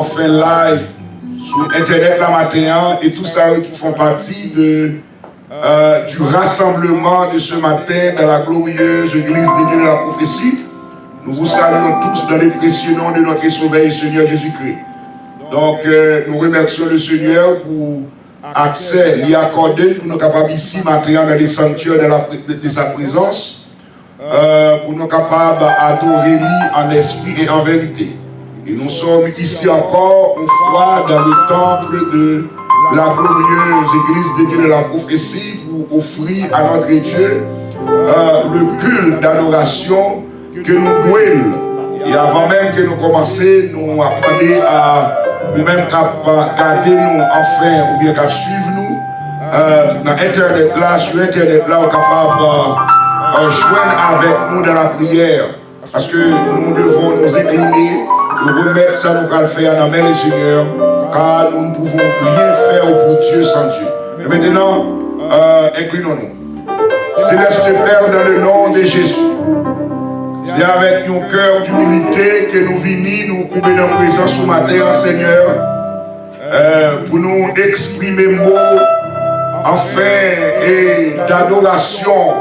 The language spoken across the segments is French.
On fait live sur Internet la matin et tout ça qui font partie du rassemblement de ce matin dans la glorieuse Église des Dieux de la prophétie. Nous vous saluons tous dans les précieux noms de notre Sauveur et Seigneur Jésus-Christ. Donc, nous remercions le Seigneur pour accès lui accordé pour nous capables ici matin dans les sanctuaires de sa présence, pour nous capables d'adorer lui en esprit et en vérité. Et nous sommes ici encore une fois dans le temple de la glorieuse Église des Dieux de la prophétie pour offrir à notre Dieu le culte d'adoration que nous devons. Et avant même que nous commencions, nous apprenons à nous-mêmes garder nous enfin ou bien qu'à suivre nous dans Internet là, sur Internet là, on est capable de joindre avec nous dans la prière. Parce que nous devons nous incliner, nous remettre ça, nous allons faire dans la main du Seigneur, car nous ne pouvons rien faire pour Dieu sans Dieu. Et maintenant, inclinons-nous. Céleste Père, dans le nom de Jésus, c'est avec un cœur d'humilité que nous venons nous couper dans la présence ce matin, Seigneur, pour nous exprimer mots, enfin, et d'adoration,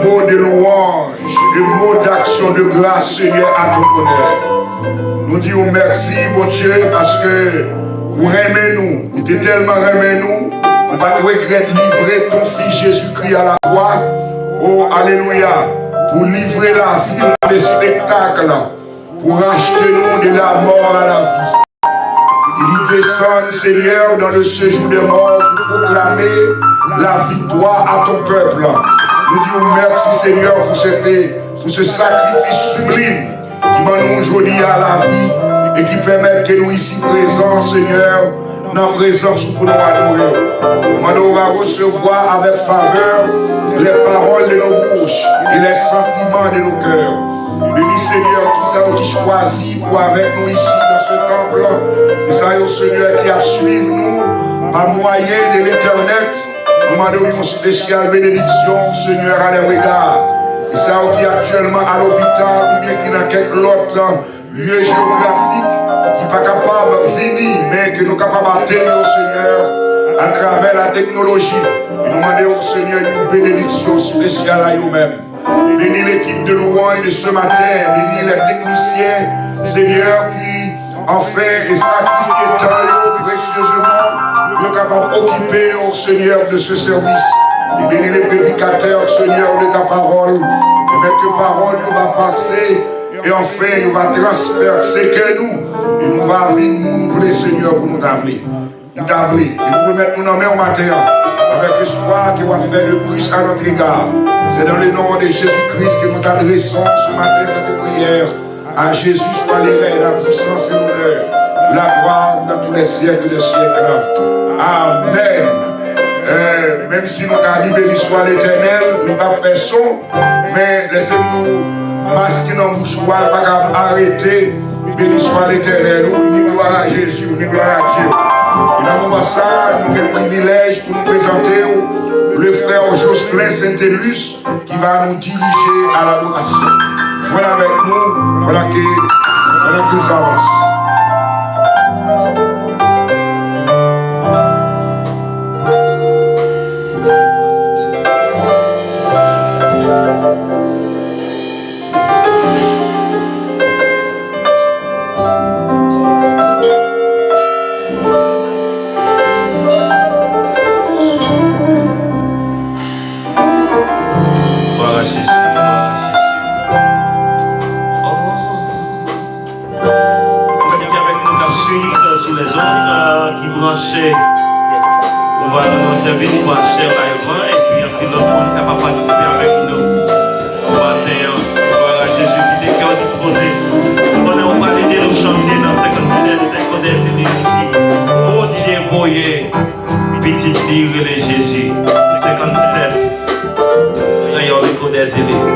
mots de louange, et mots d'action de grâce, Seigneur, à ton honneur. Nous disons merci, mon Dieu, parce que vous aimez nous, vous êtes tellement aimé nous, on va regretter de livrer ton Fils Jésus-Christ à la croix. Oh, alléluia, pour livrer la vie dans les spectacles, pour racheter nous de la mort à la vie. Il descend, Seigneur, dans le séjour des morts pour proclamer la victoire à ton peuple. Nous disons merci, Seigneur, pour ce sacrifice sublime qui va nous aujourd'hui à la vie et qui permet que nous ici présents, Seigneur, dans la présence pour nous adorer. Nous allons recevoir avec faveur les paroles de nos bouches et les sentiments de nos cœurs. Bénis, Seigneur, tout ça qui choisit pour avec nous ici dans ce temple. C'est ça, Seigneur, qui a suivi nous par moyen de l'Internet. Nous demandons une spéciale bénédiction, Seigneur, à les regards. C'est ça qui est actuellement à l'hôpital ou bien qui n'a quelque autre lieu géographique qui n'est pas capable de venir, mais que nous sommes capables d'atteindre, Seigneur, à travers la technologie. Et nous demandons au Seigneur une bénédiction spéciale à nous-mêmes. Bénis l'équipe de louange de ce matin, bénis les techniciens, Seigneur, qui en fait et sacrifient temps précieusement, nous sommes capables d'occuper, au Seigneur, de ce service. Et bénis les prédicateurs, Seigneur, de ta parole, et avec que parole nous va passer, et enfin nous va transpercer que nous, et nous va venir nous ouvrir, Seigneur, pour nous t'appeler. Nous t'appeler, et nous remettre nous nommer au matin, avec l'espoir qui va faire le plus à notre égard. C'est dans le nom de Jésus-Christ que nous t'adressons ce matin cette prière. À Jésus soit l'éveil, la puissance et l'honneur, la gloire dans tous les siècles des siècles. Amen. Même si nous avons dit béni soit l'Éternel, nous n'avons pas fait son, mais laissez-nous masquer dans le mouchoir, pas arrêter. Béni soit l'Éternel, nous gloire à Jésus, nous gloire à Dieu. Et dans le moment ça, nous avons le privilège pour nous présenter le frère Jospin Saint-Élus qui va nous diriger à l'adoration. Voilà avec nous, voilà qu'il s'avance. On va dans nos services pour acheter un et puis un pilote qui va participer avec nous. On va voir à Jésus qui est cœur disposé. On va l'aider nous chanter dans 57 des élus ici. Oh Dieu, voyez, petit lire les Jésus. 57, rayon l'écho des élus.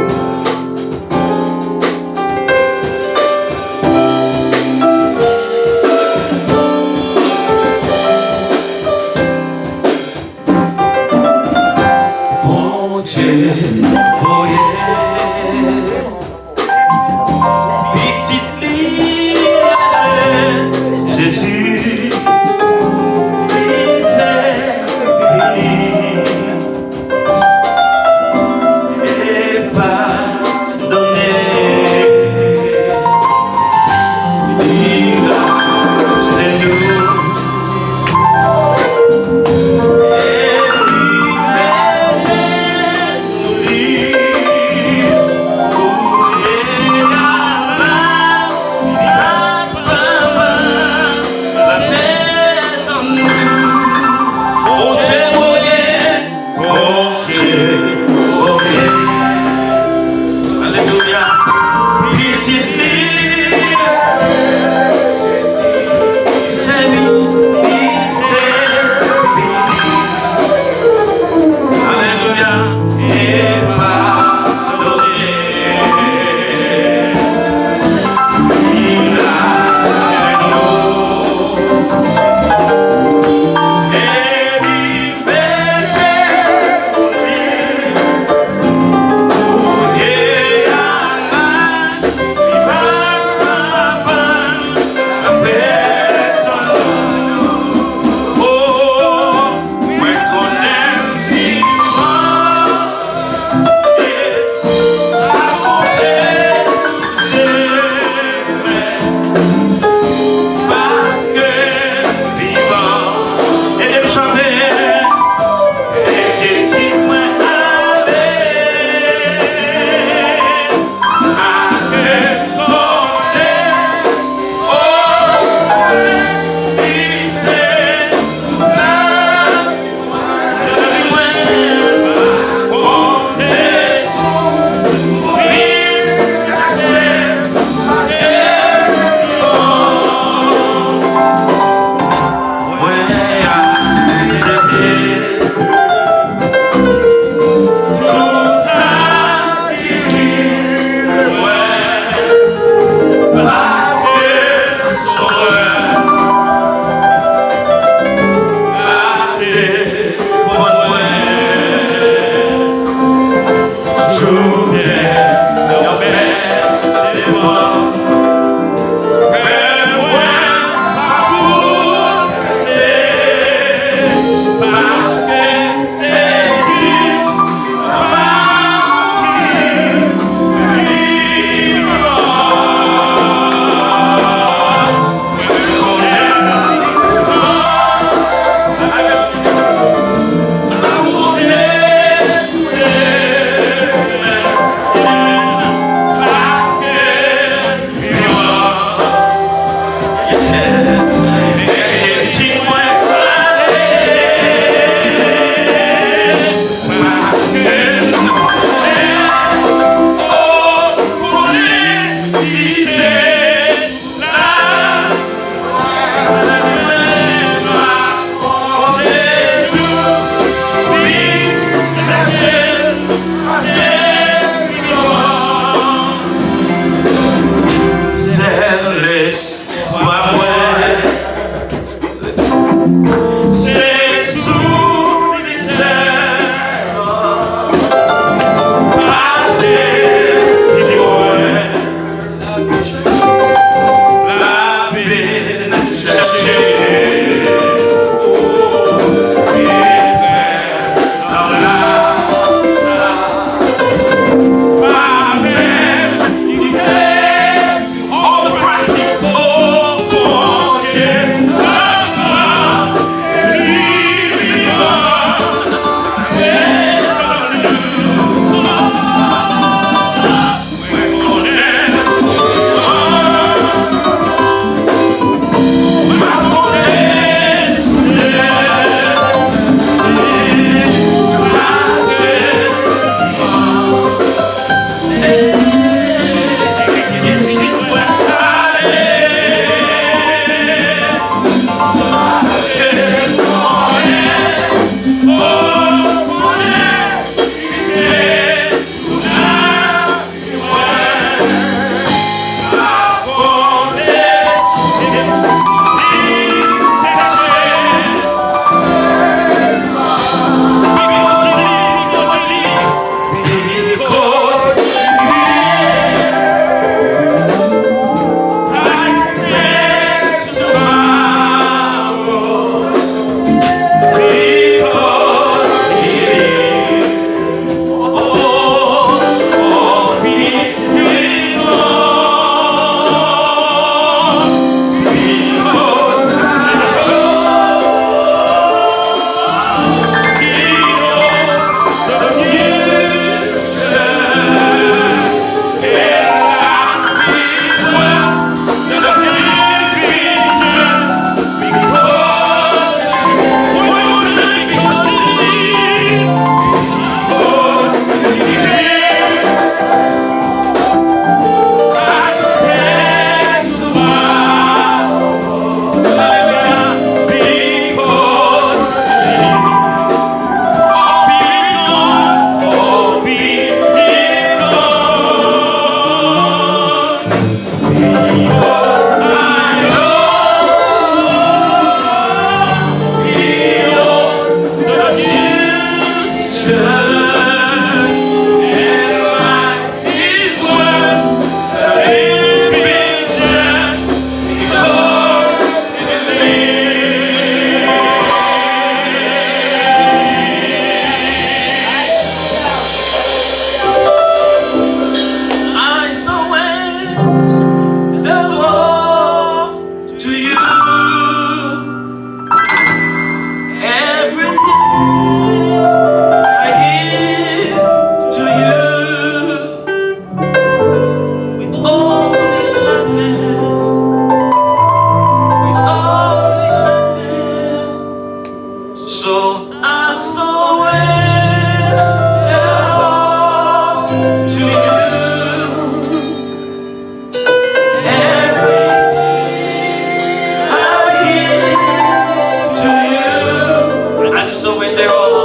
surrender all.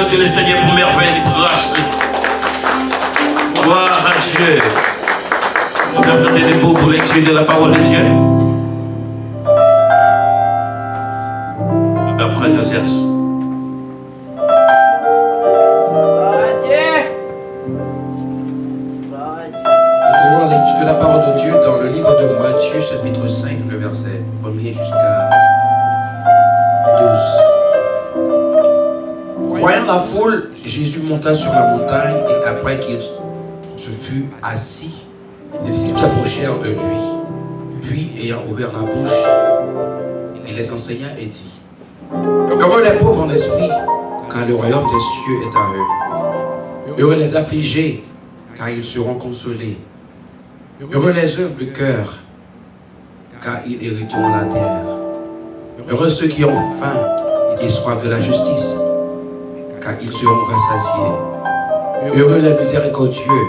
continuer, Seigneur, pour merveille, pour grâce. Gloire à Dieu. On va prendre des mots pour lecture de la parole de Dieu. Père Frère Josias. Nous trouvons la lecture de la parole de Dieu dans le livre de Matthieu, chapitre 5, le verset 1er jusqu'à 12. Voyant la foule, Jésus monta sur la montagne et après qu'il se fut assis, les disciples s'approchèrent de lui. Puis, ayant ouvert la bouche, il les enseigna et dit: Heureux les pauvres en esprit, car le royaume des cieux est à eux. Heureux les affligés, car ils seront consolés. Heureux les humbles de cœur, car ils hériteront la terre. Heureux ceux qui ont faim et soif de la justice, car ils seront rassasiés. Heureux les miséricordieux,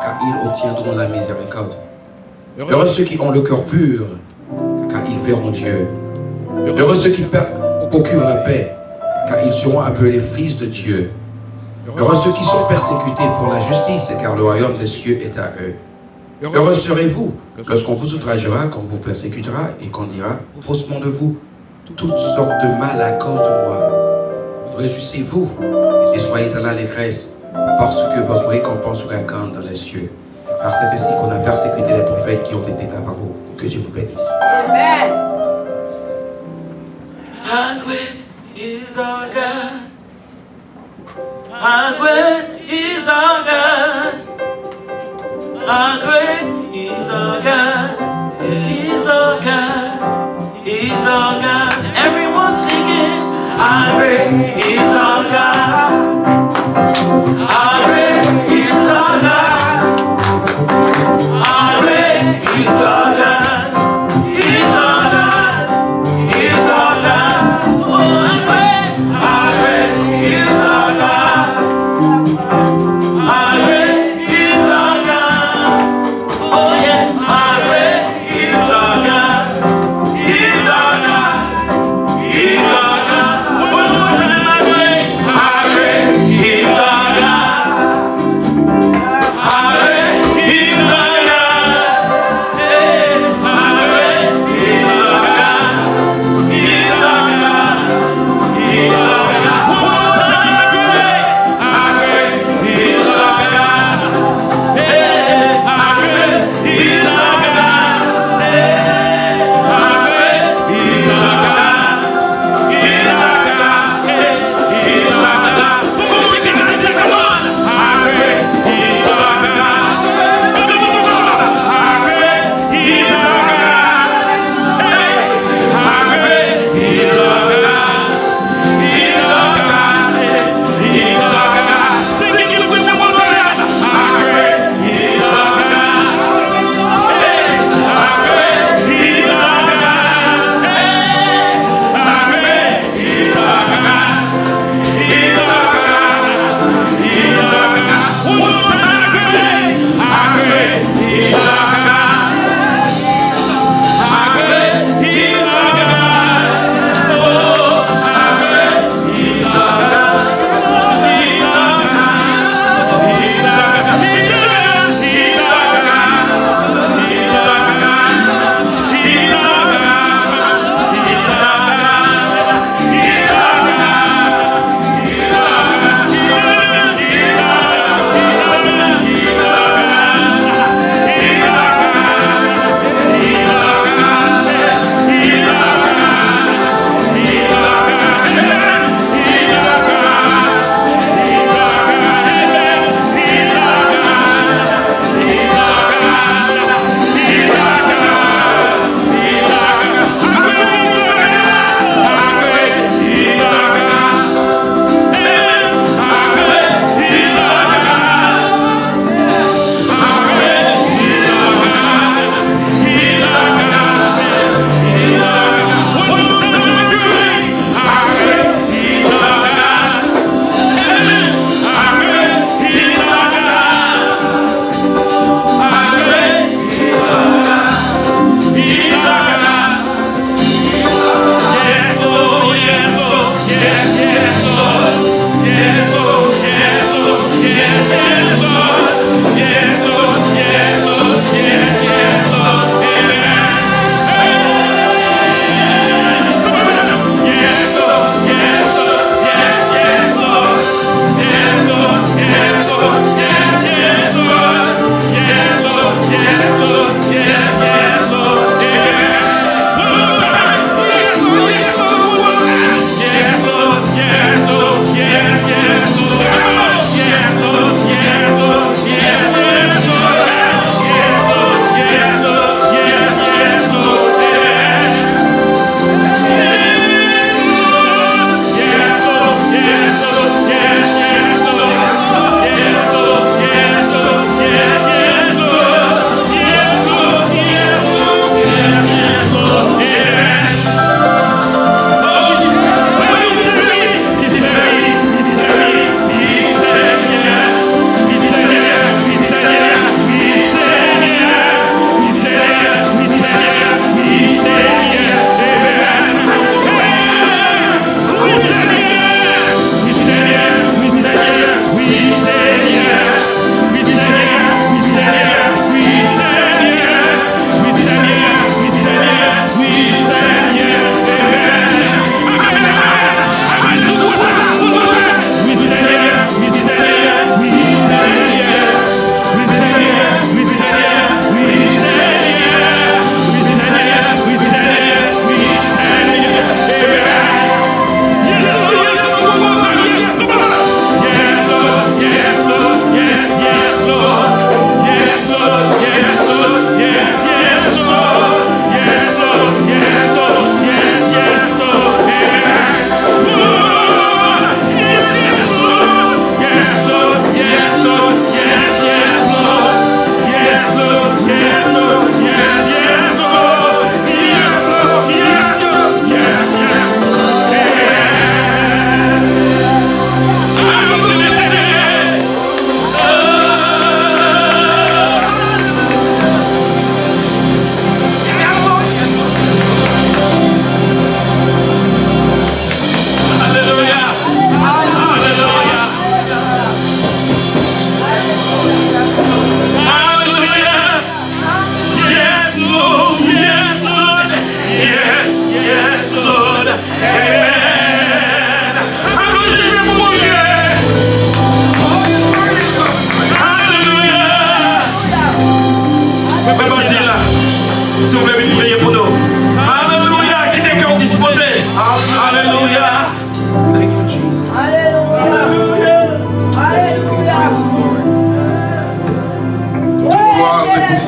car ils obtiendront la miséricorde. Heureux ceux qui ont le cœur pur, car ils verront Dieu. Heureux ceux qui procurent la paix, car ils seront appelés fils de Dieu. Heureux ceux qui sont persécutés pour la justice, car le royaume des cieux est à eux. Heureux serez-vous lorsqu'on vous outragera, qu'on vous persécutera et qu'on dira faussement de vous toutes sortes de mal à cause de moi. Réjouissez-vous et soyez dans l'allégresse, parce que votre récompense sera grande dans les cieux. Car c'est ainsi qu'on a persécuté les prophètes qui ont été avant vous. Que Dieu vous bénisse. Amen. How great is our God? How great is our God? How great is our God? He's our God. He's our God. Everyone singing. How great is our God? How great is our God? How great is our God? He's our God. He's our God. Oh, how great is our God? How great is our God? Oh yeah, how great is our God? He's our God. He's our God. One more time, how great? How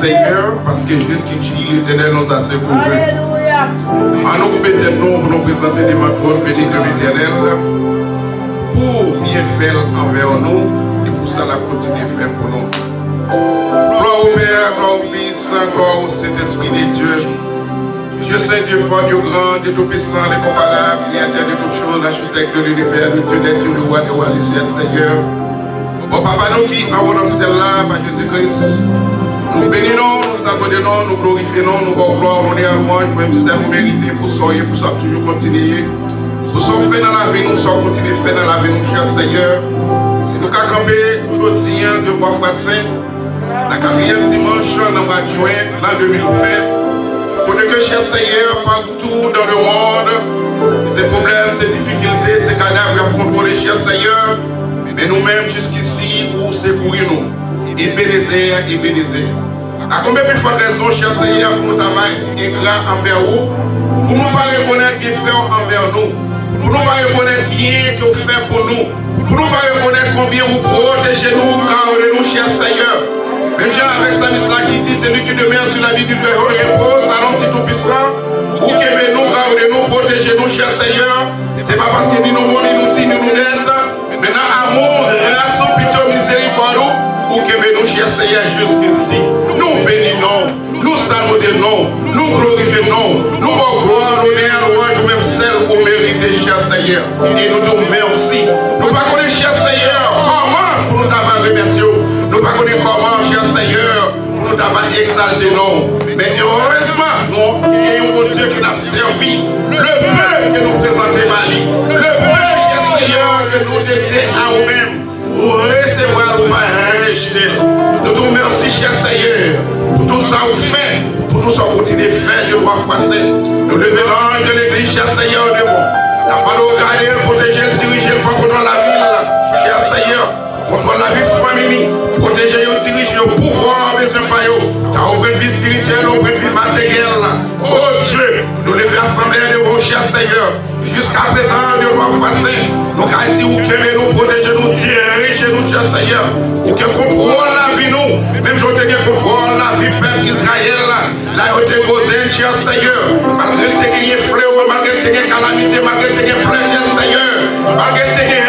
Seigneur, parce que jusqu'ici, l'Éternel nous a secourus. Alléluia. En nous couper tes noms pour nous présenter devant toi, béni de l'Éternel, pour bien faire envers nous, et pour ça, la continuer à faire pour nous. Gloire au Père, gloire au Fils, gloire au Saint-Esprit de Dieu. Dieu Saint, Dieu fort, Dieu grand, Dieu tout-puissant, l'incomparable, créateur de toutes choses, l'architecte de l'univers, le Dieu des dieux, le roi des rois du ciel, Seigneur. Bon Papa, nous qui avons dans celle-là, par Jésus-Christ, nous bénissons, nous saluons, nous glorifions, nous donnons gloire, nous louange, même si vous méritez pour soyez, pour ça toujours continuer. Pour ça fait dans la vie, nous sommes continuer à faire dans la vie, nous, cher Seigneur. Si nous avons campé aujourd'hui, de voir Frère Saint, la 4e dimanche, dans le mois de juin, l'an 2020, pour que, cher Seigneur, partout dans le monde, ces problèmes, ces difficultés, ces cadavres, pour contrôler, cher Seigneur, mais nous-mêmes jusqu'ici, pour secourir nous, et bénézer. À combien de fois raison, cher Seigneur, pour nous travailler ingrat envers vous, pour nous pas reconnaître bien fait envers nous, pour nous pas reconnaître bien que vous faites pour nous, pour nous pas reconnaître combien vous protégez nous, gardez-nous, cher Seigneur. Même Jean avec sa là qui dit, c'est lui qui demeure sur la vie du Dieu repose, allons dit tout-puissant, vous qui aimez nous, gardez-nous, protégez-nous, cher Seigneur. C'est pas parce que nous bon, nous dit, nous net, maintenant amour, grâce, pitié, miséricorde, vous qui aimez nous, cher Seigneur, jusqu'ici. Nous bénissons, nous saluons, nous glorifions, nous gloire, l'honneur, louange, même celle où méritez, cher Seigneur. Et nous disons merci. Nous ne connaissons pas, cher Seigneur, comment pour nous d'avoir remercié. Nous ne connaissons pas comment, cher Seigneur, pour nous d'avoir exalté, non. Mais heureusement, nous avons un Dieu qui nous a servi. Le peuple que nous présentons, Mali. Le peuple, cher Seigneur, que nous dédions à nous-mêmes. Pour recevoir ou pas rejeter. Nous te remercions, cher Seigneur, pour tout ça vous fait, pour tout ça vous continuez de faire, Dieu va passer. Nous levons de l'église, cher Seigneur, devant. Nous allons garder, protéger, diriger, contre la ville, cher Seigneur. Contrôle la vie famille, protéger et diriger au pouvoir, mes frères, car aucune vie spirituelle, aucune vie matérielle. Oh Dieu, nous levons assemblée de vos chers Seigneur. Jusqu'à présent, Dieu va passer. Nous avons dit, vous aimez nous, protéger nous, diriger nous, chers Seigneur. Ou que contrôle la vie nous, même si on te contrôle la vie, peuple Israël, là, on te causé, cher Seigneur. Malgré que tu aies fléau, malgré que tu aies calamité, malgré que tu aies plaie, cher Seigneur. Malgré que tu aies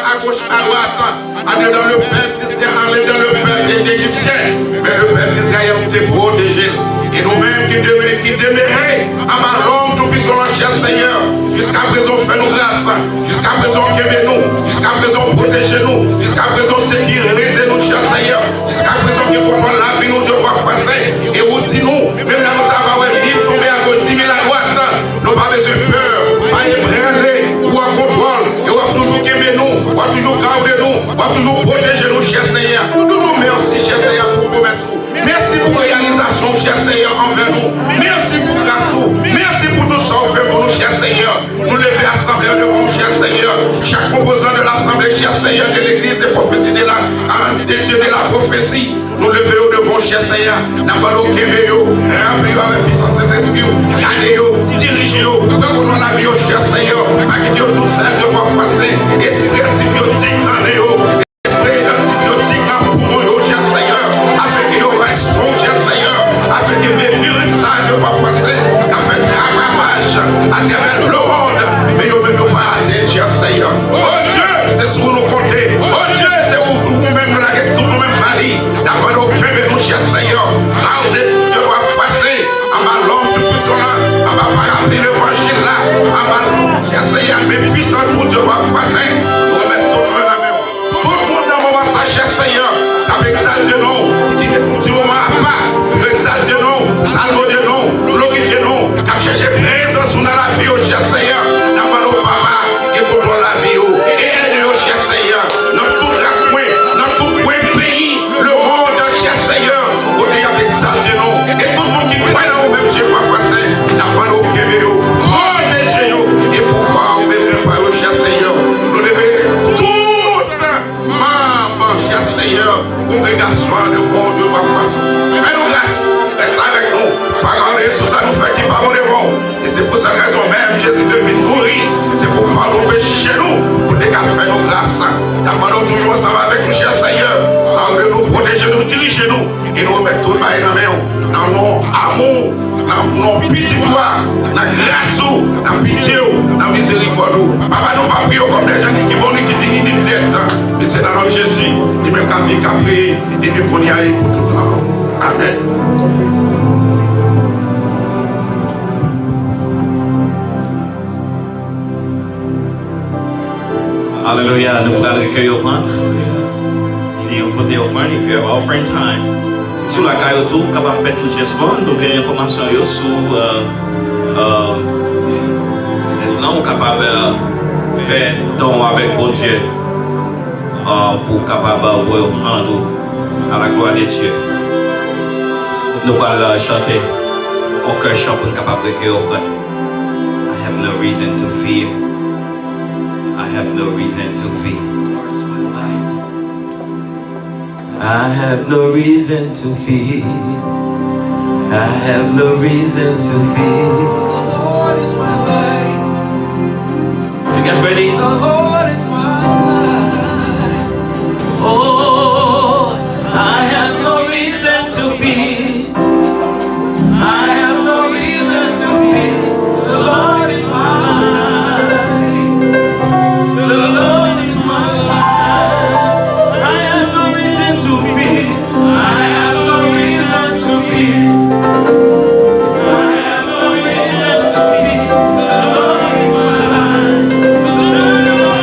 à gauche, à droite, aller dans le peuple d'Israël, aller dans le peuple d'Égyptien. Mais le peuple d'Israël qui te protégé. Et nous-mêmes qui demeuraient à ma langue tout-puissant, cher Seigneur. Jusqu'à présent, fais-nous grâce. Jusqu'à présent, aimez-nous. Jusqu'à présent, protégez-nous. Jusqu'à présent, sécurisez-nous, cher Seigneur. Jusqu'à présent, que contrôle la vie, nous devons passer. Et vous dites-nous, même dans notre travail, il tomber à gauche, 10 000 à droite. Nous n'avons pas besoin de peur, pas de brûler ou à contrôle. Et on va toujours aimer nous, on va toujours garder nous, on va toujours protéger nous, cher Seigneur. Nous nous merci, cher Seigneur, pour vos merci. Merci pour la réalisation, cher Seigneur, envers nous. Merci pour grâce. Merci pour tout ça, pour nous, cher Seigneur. Nous lever l'assemblée devant, cher Seigneur. Chaque composant de l'assemblée, cher Seigneur, de l'église des prophéties de la prophétie. Nous levons devant, cher Seigneur. N'abandonnons Kéméo, remplis avec puissance Saint-Esprit. Gardez-vous, dirigez-vous. Nous la vie, cher Seigneur. Avec Dieu tout seul, de voir passer. Esprit antibiotique, en néo. Esprit antibiotique, en poumon, cher Seigneur. Afin que nous restons, cher Seigneur. Afin que les virus, ça, de voir passer. Afin que ravage à travers le monde. Mais nous ne pouvons pas atteindre, cher Seigneur. Oh Dieu, c'est sur nous compter. Oh Dieu, c'est où nous-mêmes, nous l'avons tout nous-mêmes Marie. D'abord, nous nous, cher Seigneur. Gardez, Dieu va passer. En ma langue, tout puissant là. En ma parole, l'évangile là. En ma langue, cher Seigneur, mes puissants, tout Dieu va passer. Nous remettons tout le monde à même. Tout le monde dans mon moment, ça, cher Seigneur. Avec ça, Dieu non. Du moment à part, nous exaltons nous, saluons Dieu nous, glorifions nous, cap chercher présence dans la vie, au cher Seigneur. Dans ma papa, qui contrôle la vie, et aide-nous, cher Seigneur. Notre tout coin pays, le monde, cher Seigneur. Côté a exalté nous. Et tout le monde qui croit dans nous-mêmes, je crois passer. Dans ma protégez-nous. Et pouvoir, besoin par le cher Seigneur. Nous devons tout membre, cher Seigneur. Congrégation de monde, de ma façon. Fais-nous grâce. Reste avec nous. Parole sous ça nous fait qui pardon devant. Et c'est pour cette raison même, Jésus devient nourrir. C'est pour pardonner chez nous. Pour les gars, fais-nous grâce. Nous toujours ensemble avec nous, cher Seigneur. Parle-nous, protégez-nous. diriger nous et nous remettre tout le monde dans nos amour, dans nos petits pouvoirs, dans la grâce, dans la pitié, dans la miséricorde. Papa, nous pas prier comme les gens qui vont nous quitter ni d'être. Mais c'est dans notre Jésus, les mêmes café, et puis qu'on y aille pour tout le temps. Amen. Alléluia, nous allons recueillir offrande. Si vous côté offrande, if you have offering time, sur la caille autour, capable de faire tout gestement, nous gagnons commençons sur non capable de faire don avec bon Dieu pour capable d'envoyer offrande à la gloire de Dieu. Nous allons chanter au cœur chant pour capable de recueillir offrande. I have no reason to fear. I have no reason to fear. I have no reason to fear. I have no reason to fear. The Lord is my light. You guys ready? The Lord is my light. Oh, I have no reason to fear. I have no reason to fear. The Lord is my light. The Lord is my light. I have no reason to fear. I have no reason to fear. I have no reason to fear. The Lord is my light. The Lord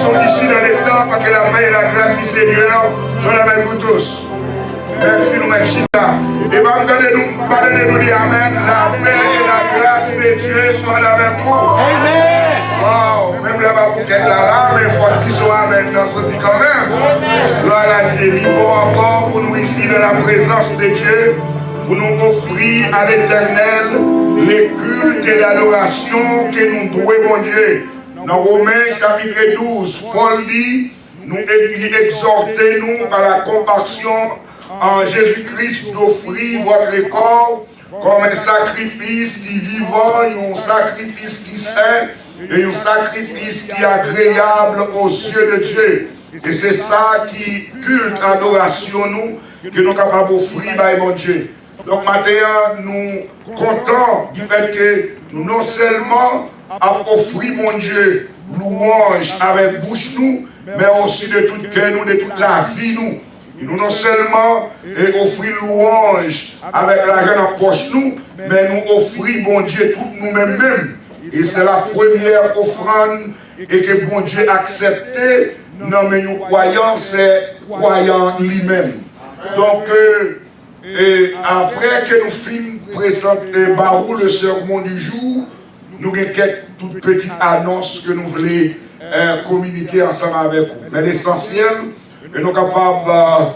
sont ici dans les temps, parce que la paix et la grâce du Seigneur sont avec vous tous. Merci, nous merci. Et pardonnez-nous dire Amen. La paix et la grâce de Dieu sont avec vous. Amen. Wow, même là-bas pour qu'elle là, mais il faut qu'ils soient maintenant sortis quand même. Gloire à Dieu, libre encore pour nous ici dans la présence de Dieu, pour nous offrir à l'Éternel les cultes et l'adoration que nous devons, mon Dieu. Dans Romains chapitre 12, Paul dit, nous exhortez-nous par la compassion en Jésus-Christ d'offrir votre corps comme un sacrifice qui vivant, un sacrifice qui saint et un sacrifice qui est agréable aux yeux de Dieu. Et c'est ça qui culte, adoration nous, que nous sommes capables d'offrir à mon Dieu. Donc maintenant, nous comptons du fait que nous non seulement offrir mon Dieu louange avec bouche nous, mais aussi de tout cœur nous, de toute la vie nous. Et nous non seulement offrir louange avec l'argent en poche nous, mais nous offrir bon Dieu tout nous-mêmes. Et c'est la première offrande et que bon Dieu accepté. Non mais nous croyons, c'est croyant lui-même. Donc après que nous finissons de présenter Barou le sermon du jour, nous avons quelques toutes petites annonces que nous voulons communiquer ensemble avec vous. Mais l'essentiel, nous sommes capables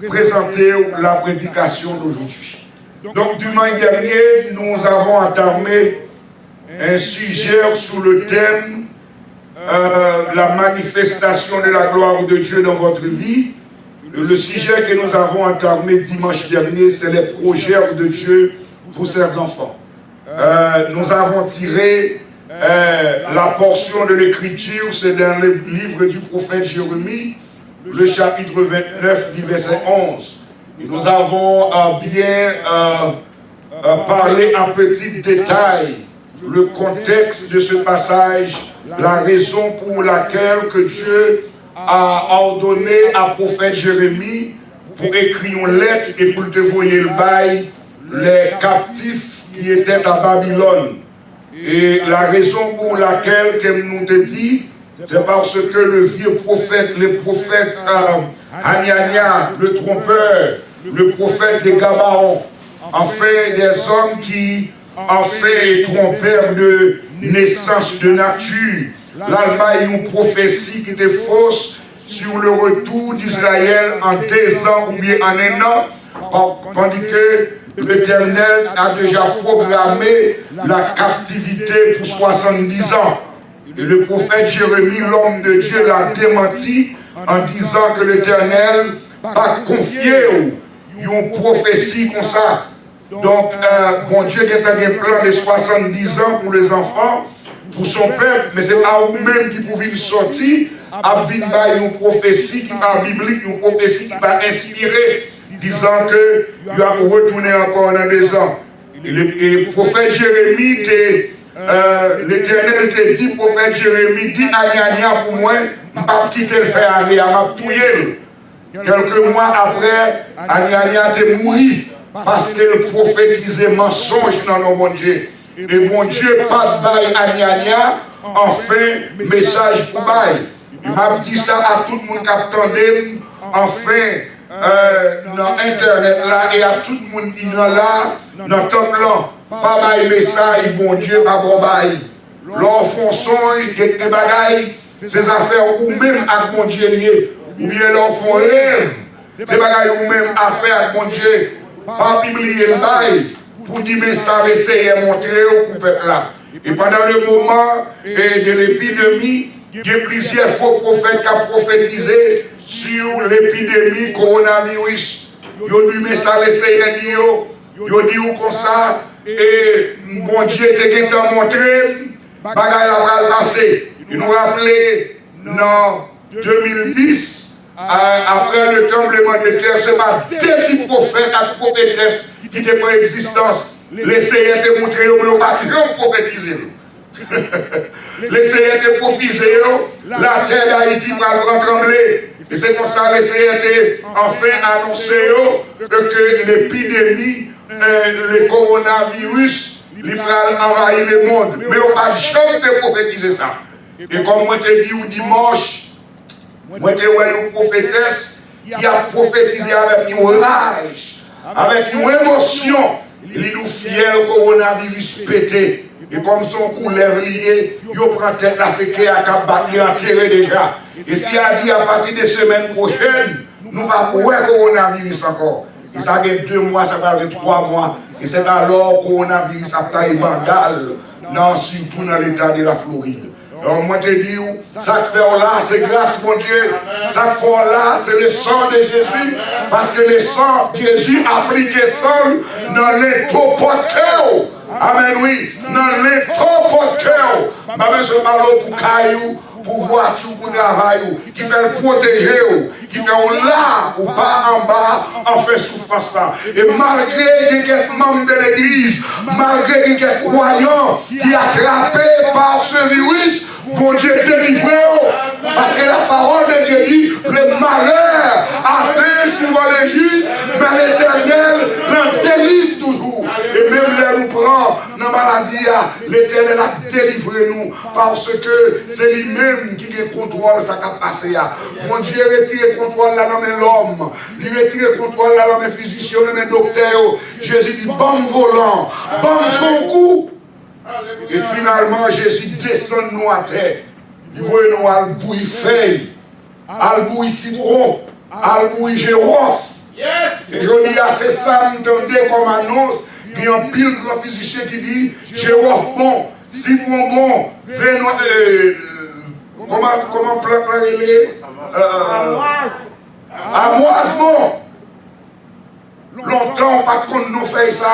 de présenter la prédication d'aujourd'hui. Donc, dimanche dernier, nous avons entamé un sujet sous le thème la manifestation de la gloire de Dieu dans votre vie. Le sujet que nous avons entamé dimanche dernier, c'est les projets de Dieu pour ses enfants. Nous avons tiré la portion de l'écriture, c'est dans le livre du prophète Jérémie, le chapitre 29 du verset 11. Et nous avons bien parlé en petit détail le contexte de ce passage, la raison pour laquelle que Dieu a ordonné à prophète Jérémie pour écrire une lettre et pour dévoyer le bail les captifs qui étaient à Babylone. Et la raison pour laquelle, comme nous te dit, c'est parce que le vieux prophète, le prophète Hanania, le trompeur, le prophète de Gabaon, en fait des hommes qui en fait trompeurs de naissance de nature. L'Allemagne une prophétie qui était fausse sur le retour d'Israël en 2 ans ou bien en 1 an, tandis que l'Éternel a déjà programmé la captivité pour 70 ans. Et le prophète Jérémie, l'homme de Dieu, l'a démenti en disant que l'Éternel va confier une prophétie comme ça. Donc, bon Dieu qui a un plan de 70 ans pour les enfants, pour son peuple, mais c'est à vous-même qui pouvez sortir, à venir une prophétie qui va biblique, une prophétie qui va inspirer, disant que il va retourner encore dans 2 ans. Et le prophète Jérémie, l'Éternel te dit, prophète Jérémie, dit à pour moi, je ne vais pas quitter le faire aller, je vais tuer. Quelques mois après, Anya te mourit parce qu'elle prophétisait mensonge dans nos bon Dieu. Et mon Dieu, pas de bail Anya, enfin, message pour bail. Il m'a dit ça à tout le monde qui attendait, enfin, dans Internet là, et à tout le monde qui est là, dans le temple là, pas bail message, bon Dieu, pas bon bail. L'enfant son, il y a des bagailles, ces affaires ou même à mon Dieu lié. Ou bien l'enfant rêve, c'est bagaille ou même affaire avec mon Dieu, pas publier le bail, pour dire mais ça va essayer de montrer au peuple là. Et pendant le moment de l'épidémie, il y a plusieurs faux prophètes qui ont prophétisé sur l'épidémie coronavirus. Ils ont dit mais ça va essayer de dire, ils ont dit comme ça, et mon Dieu t'a montré, bagaille la va passer. Ils nous rappelaient, non, 2010, après le tremblement de terre, ce n'est pas des types prophètes et prophétesses qui étaient en existence. L'essayer de montrer, mais on ne va pas prophétiser. L'essayer de prophétiser, la terre d'Haïti va trembler. Et c'est pour ça l'essayer de enfin annoncer que l'épidémie, le coronavirus, il va envahir le monde. Mais on ne va jamais prophétiser ça. Et comme moi te dit au dimanche, moi te vois une prophétesse qui a prophétisé avec une rage, avec une émotion. Il nous fier au coronavirus pété. Et comme son coup lève lié, il prend tête à ce qu'il a battu enterré déjà. Et puis il a dit à partir des semaines prochaines, nous ne pas voir coronavirus encore. Et ça fait 2 mois, ça va être 3 mois. Et c'est alors que le coronavirus a taillé bandal, surtout dans l'état de la Floride. Alors moi je te dis, ça que fait là, c'est grâce mon Dieu. Ça que fait là, c'est le sang de Jésus. Parce que le sang de Jésus appliqué seul dans les taux porteurs. Amen, oui. Dans les taux porteurs. Ma mère se parle pour caillou, pour voiture, pour travail, qui fait le protéger, qui fait là ou pas en bas, en fait souffrance. Et malgré quelques membres de l'église, malgré quelques croyants qui attrapés par ce virus, bon Dieu délivre. Parce que la parole de Dieu dit, le malheur atteint souvent les justes, mais l'Éternel l'en délivre toujours. Et même là nous prend dans la maladie, l'Éternel a délivré nous, parce que c'est lui-même qui contrôle sa capacité. Mon Dieu retire le contrôle là dans l'homme, il retire le contrôle là dans les physiciens, dans les docteurs. Jésus dit, bon volant, bon son coup. Et finalement, Jésus descend nous à terre. Il voit nous albouille feuille, albouille citron, albouille gérof. Et je dis à ces femmes, entendez comme annonce, il y a un pile grand physicien qui dit, gérof bon, citron bon, comment préparer amoise bon. Longtemps, on ne pas connaître nos faits,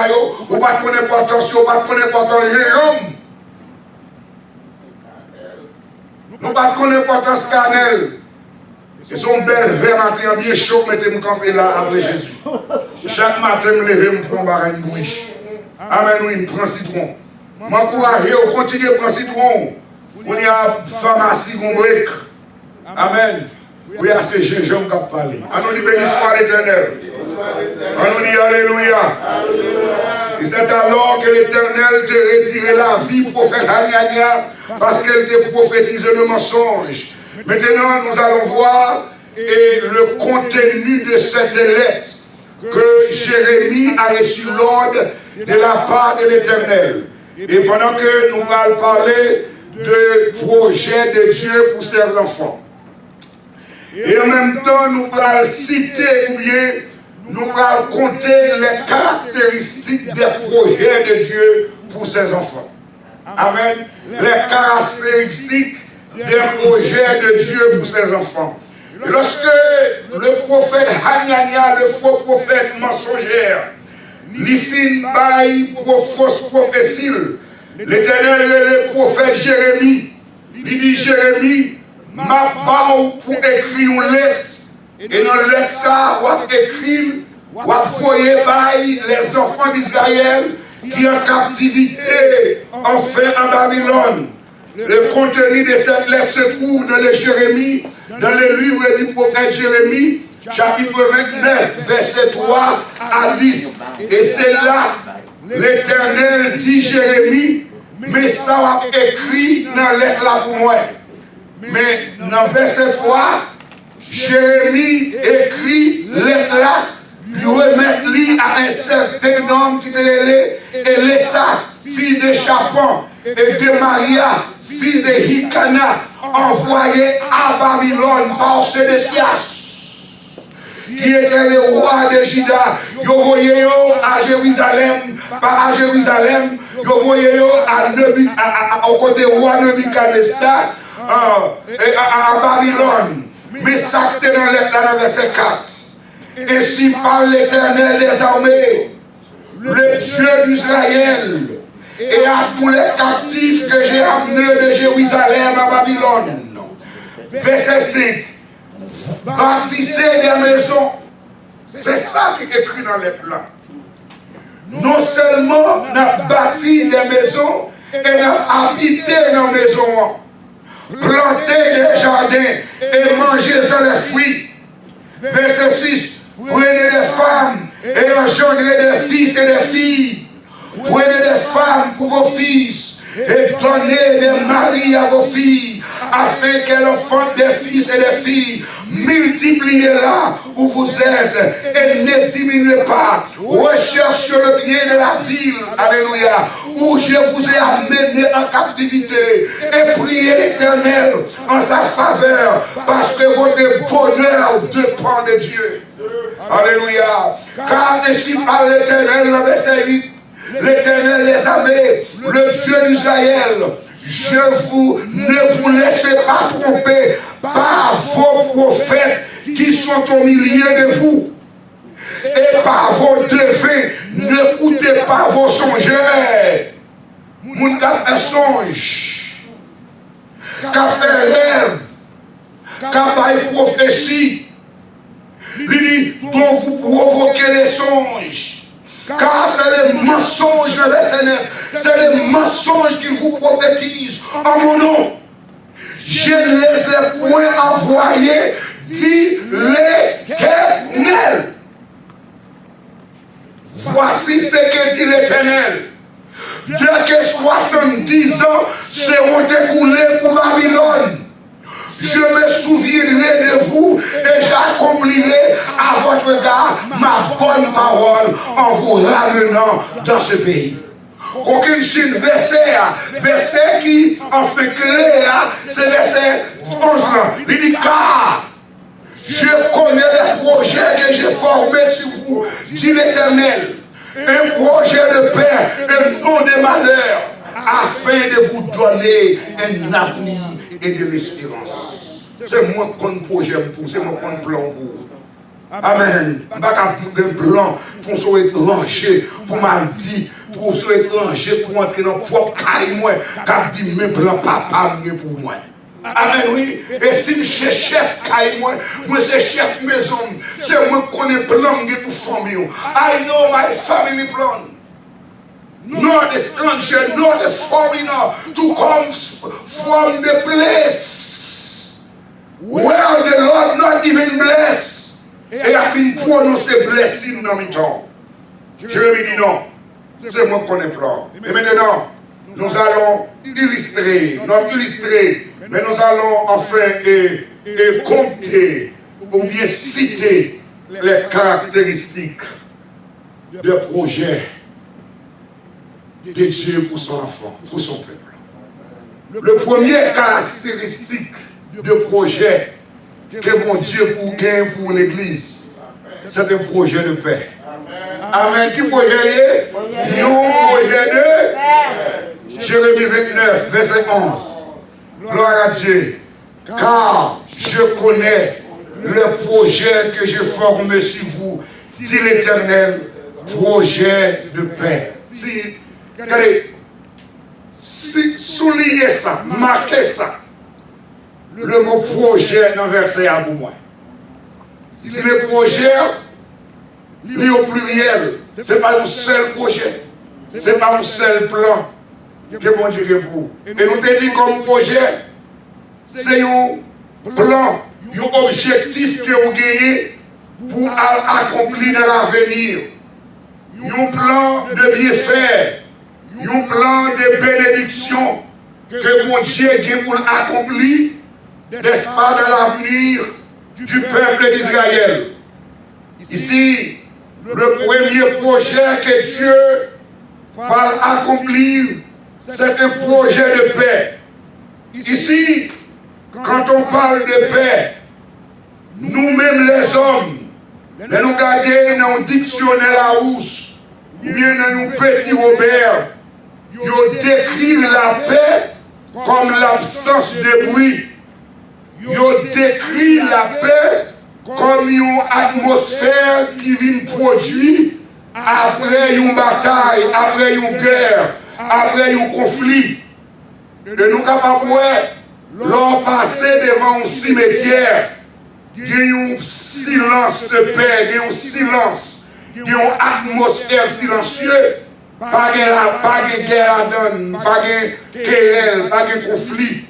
on ne pas connaître l'importance, on ne pas connaître l'importance de l'homme. Nous ne pas connaître l'importance cannelle. C'est son bel verre matin bien chaud, mettez-moi camper là après Jésus. Chaque matin, je me lève, je prends une bouche. Amen, oui, je prends citron. Je m'encourage, on continue à prendre citron. On y a pharmacie, on break. Amen. Oui, c'est Jésus qui a parlé. On nous dit béni soit l'Éternel. On nous dit Alléluia. Et c'est alors que l'Éternel te retiré la vie, prophète Hanania, parce qu'elle te prophétise le mensonge. Maintenant, nous allons voir le contenu de cette lettre que Jérémie a reçu l'ordre de la part de l'Éternel. Et pendant que nous allons parler de projet de Dieu pour ses enfants. Et en même temps, nous allons citer ou bien nous allons compter les caractéristiques des projets de Dieu pour ses enfants. Amen. Les caractéristiques des projets de Dieu pour ses enfants. Lorsque le prophète Hanania, le faux prophète mensongère, lui fit bail pour fausse prophétie, l'Éternel et le prophète Jérémie, lui dit Jérémie, ma parole pour écrire une lettre, et dans la lettre ça, on va écrire, on va envoyer les enfants d'Israël qui sont en captivité, enfin en Babylone. Le contenu de cette lettre se trouve dans les Jérémie, dans le livre du prophète Jérémie, chapitre 29, verset 3 à 10. Et c'est là, l'Éternel dit Jérémie, mais ça va écrit dans la lettre là pour moi. Mais dans verset 3, Jérémie écrit lettre là, lui remettre à un certain homme qui était Elissa, fille de Chapon, et de Maria, fille de Hikana, envoyé à Babylone par Sédécias, qui était le roi de Juda. Yo voyé à Jérusalem, pas à Jérusalem, yo voyé au côté roi Nebuchadnezzar, à Babylone. Mais ça était dans le verset 4. Ainsi parle l'Éternel des armées, le Dieu d'Israël, et à tous les captifs que j'ai amenés de Jérusalem à Babylone. Verset 5. Bâtissez des maisons. C'est ça qui est écrit dans les plans. Non seulement on a bâti des maisons, et on a habité dans les maisons. Planter des jardins et manger sur les fruits. Verset 6. Prenez des femmes et engendrez des fils et des filles. Prenez des femmes pour vos fils et donnez des maris à vos filles, afin qu'elles enfantent des fils et des filles. Multipliez-la où vous êtes et ne diminuez pas. Recherchez le bien de la ville, alléluia, où je vous ai amené en captivité, et priez l'Éternel en sa faveur, parce que votre bonheur dépend de Dieu. Alléluia. Car ainsi par l'Éternel, le verset 8, l'Éternel des armées, le Dieu d'Israël, ne vous laissez pas tromper par vos prophètes qui sont au milieu de vous, et par vos devins. N'écoutez pas vos songeurs. Moun ka fait songe, ka fait rêve, ka bail prophétie, il dit dont vous provoquez les songes. Car c'est les mensonges, le verset 9, c'est les mensonges qui vous prophétisent en mon nom. Je ne les ai point envoyés, dit l'Éternel. Voici ce que dit l'Éternel. Bien que 70 ans seront écoulés pour Babylone, je me souviendrai de vous et j'accomplirai à votre égard ma bonne parole en vous ramenant dans ce pays. Aucune chine verset qui en fait clair, c'est verset 11 là. Il dit car je connais les projets que j'ai formés sur vous, dit l'Éternel. Un projet de paix et non de malheur, afin de vous donner un avenir et de l'espérance. C'est moi qu'on projet pour, c'est moi qu'on plan pour. Amen. Je ne vais pas un plan pour se rangé, pour mal dit, pour se rangé, pour entrer dans le propre caille, moi, car dit mes plans, papa, pour moi. Amen, oui. Et si je suis chef caille, moi c'est chef maison, c'est moi qui connais plan pour famille. I know my family plan. Not a stranger, not a foreigner to come from the place where the Lord not even bless. Et a pu prononcer blessing dans mes temps. Jérémie dit non. C'est moi qui connais plan. Et maintenant, nous allons illustrer, mais nous allons enfin compter ou bien citer les caractéristiques de projet de Dieu pour son enfant, pour son peuple. Le premier caractéristique de projet que mon Dieu pour gagner pour l'Église, c'est un projet de paix. Amen. Qui projet? Nous projet de Jérémie 29, verset 11. Gloire à Dieu. Car je connais le projet que je forme sur vous, dit l'Éternel, projet de paix. Regardez, soulignez ça, marquez ça. Le mot projet dans le verset à pour moi. Si le projet, il est au pluriel, ce n'est pas un seul projet, ce n'est pas un seul plan que bon Dieu pour. Et nous te dit comme projet, c'est un plan, un objectif que vous gagnez pour accomplir dans l'avenir. Un plan de bien faire, un plan de bénédiction que mon Dieu gagne pour accomplir, n'est-ce pas, dans l'avenir du peuple d'Israël. Ici, le premier projet que Dieu va accomplir, c'est un projet de paix. Ici, quand on parle de paix, nous-mêmes les hommes, nous regardons dans un dictionnaire Larousse, ou bien dans un petit Robert, ils décrivent la paix comme l'absence de bruit. Ils décrivent la paix comme une atmosphère qui vient produire après une bataille, après une guerre, après un conflit. Et nous sommes capables de leur passer devant un cimetière. Il y a un silence de paix, il y a un silence, il y a une atmosphère silencieuse. Pas de guerre à donner, pas de querelle, pas de conflit.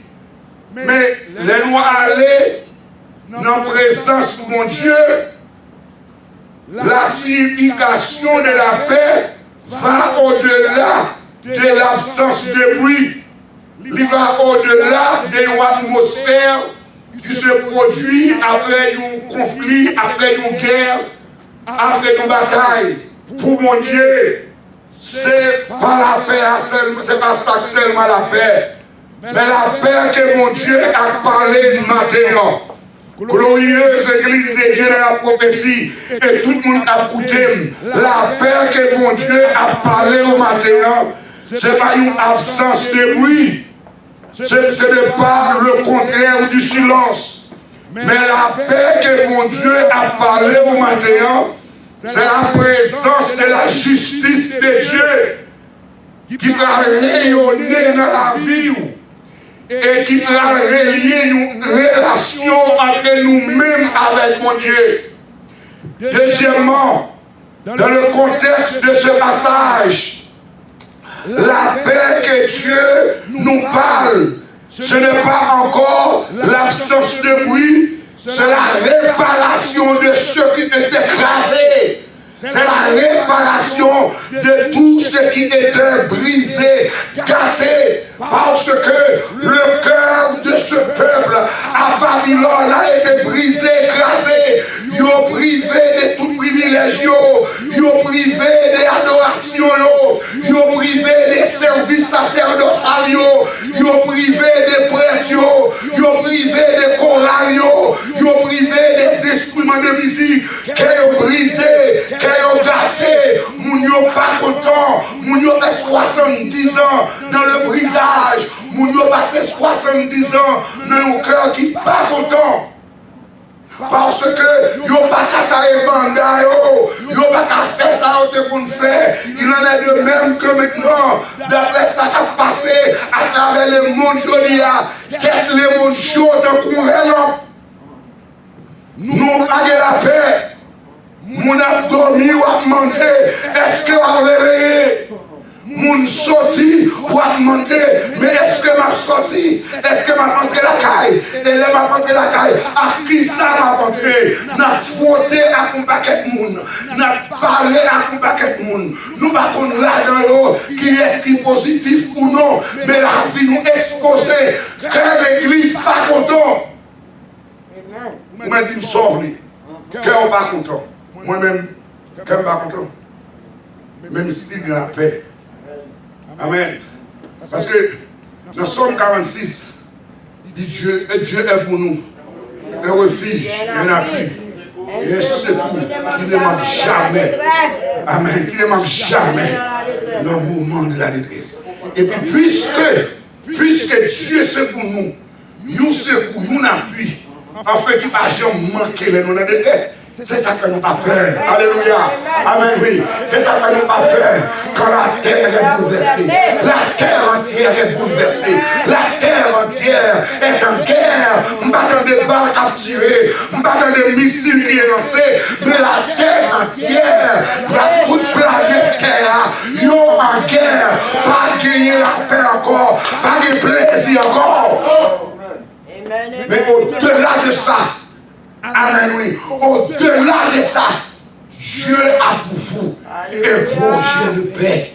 Mais les noirs aller dans la présence de mon Dieu, la signification de la paix va au-delà de l'absence de bruit. Il va au-delà d'une atmosphère qui se produit après un conflit, après une guerre, après une bataille. Pour mon Dieu, c'est pas la paix, c'est pas ça seulement la paix, mais la paix que mon Dieu a parlé maintenant. Glorieuse église de Dieu dans la prophétie, et tout le monde a écouté. La paix que mon Dieu a parlé au matin, ce n'est pas une absence de bruit, ce n'est pas le contraire du silence, mais la paix que mon Dieu a parlé au matin, c'est la présence de la justice de Dieu qui va rayonner dans la vie et qui va relier une relation entre nous-mêmes avec mon Dieu. Deuxièmement, dans le contexte de ce passage, la paix que Dieu nous parle, ce n'est pas encore l'absence de bruit, c'est la réparation de ce qui est écrasé. C'est la réparation de tout ce qui était brisé, gâté, parce que le cœur de ce peuple à Babylone a été brisé, écrasé. Ils ont privé de tout privilège, ils ont privé de l'adoration, ils ont privé des services sacerdotaux, ils ont privé des prêtres, ils ont privé des chorales, ils ont privé des instruments de musique, qu'ils ont brisé, qu'ils ont gâté. Moun yo pas content, moun yo fait 70 ans dans le brisage, moun yo passé 70 ans dans un cœur qui pas content. Parce que yo pas qu'à banda yo pas qu'à faire ça pour nous faire. Il en est de même que maintenant, d'après ça qui a passé à travers le monde, il y a tête le monde chaud dans qu'on est. Nous pas de la paix. Moun a dormi ou a demandé, est-ce que m'a réveillé? Moun sorti ou a demandé, mais est-ce que m'a sorti? Est-ce que m'a rentré la caille? Et là m'a rentré la caille. À qui ça m'a rentré? N'a frotté à un paquet de moun. N'a parlé à un paquet de moun. Nous pas qu'on là dans l'eau qui est-ce qui est positif ou non, mais la vie nous exposée. Que l'église pas content. Vous m'avez dit, sauve-les. Cœur pas content. Moi-même, quand je ne suis pas content, même si il y a la paix. Amen. Parce que dans Somme 46, Dieu est pour nous un refuge, un appui, et un secours qui ne manque jamais. Amen. Qui ne manque jamais dans le moment de la détresse. Et puis, puisque Dieu c'est pour nous, nous secours, nous appui, afin qu'il ne va jamais manquer les noms de détresse. C'est ça que nous pas peur. Alléluia. Amen, oui. C'est ça que nous pas peur. Quand la terre est bouleversée, la terre entière est bouleversée, la terre entière est en guerre. On ne bat pas des balles capturées, on ne bat pas des missiles qui sont lancés, mais la terre entière, la toute planète terre, ils sont en guerre. Pas gagner la paix encore, pas de plaisir encore. Mais au-delà de ça, amen, oui. Au-delà de ça, Dieu a pour vous un projet de paix.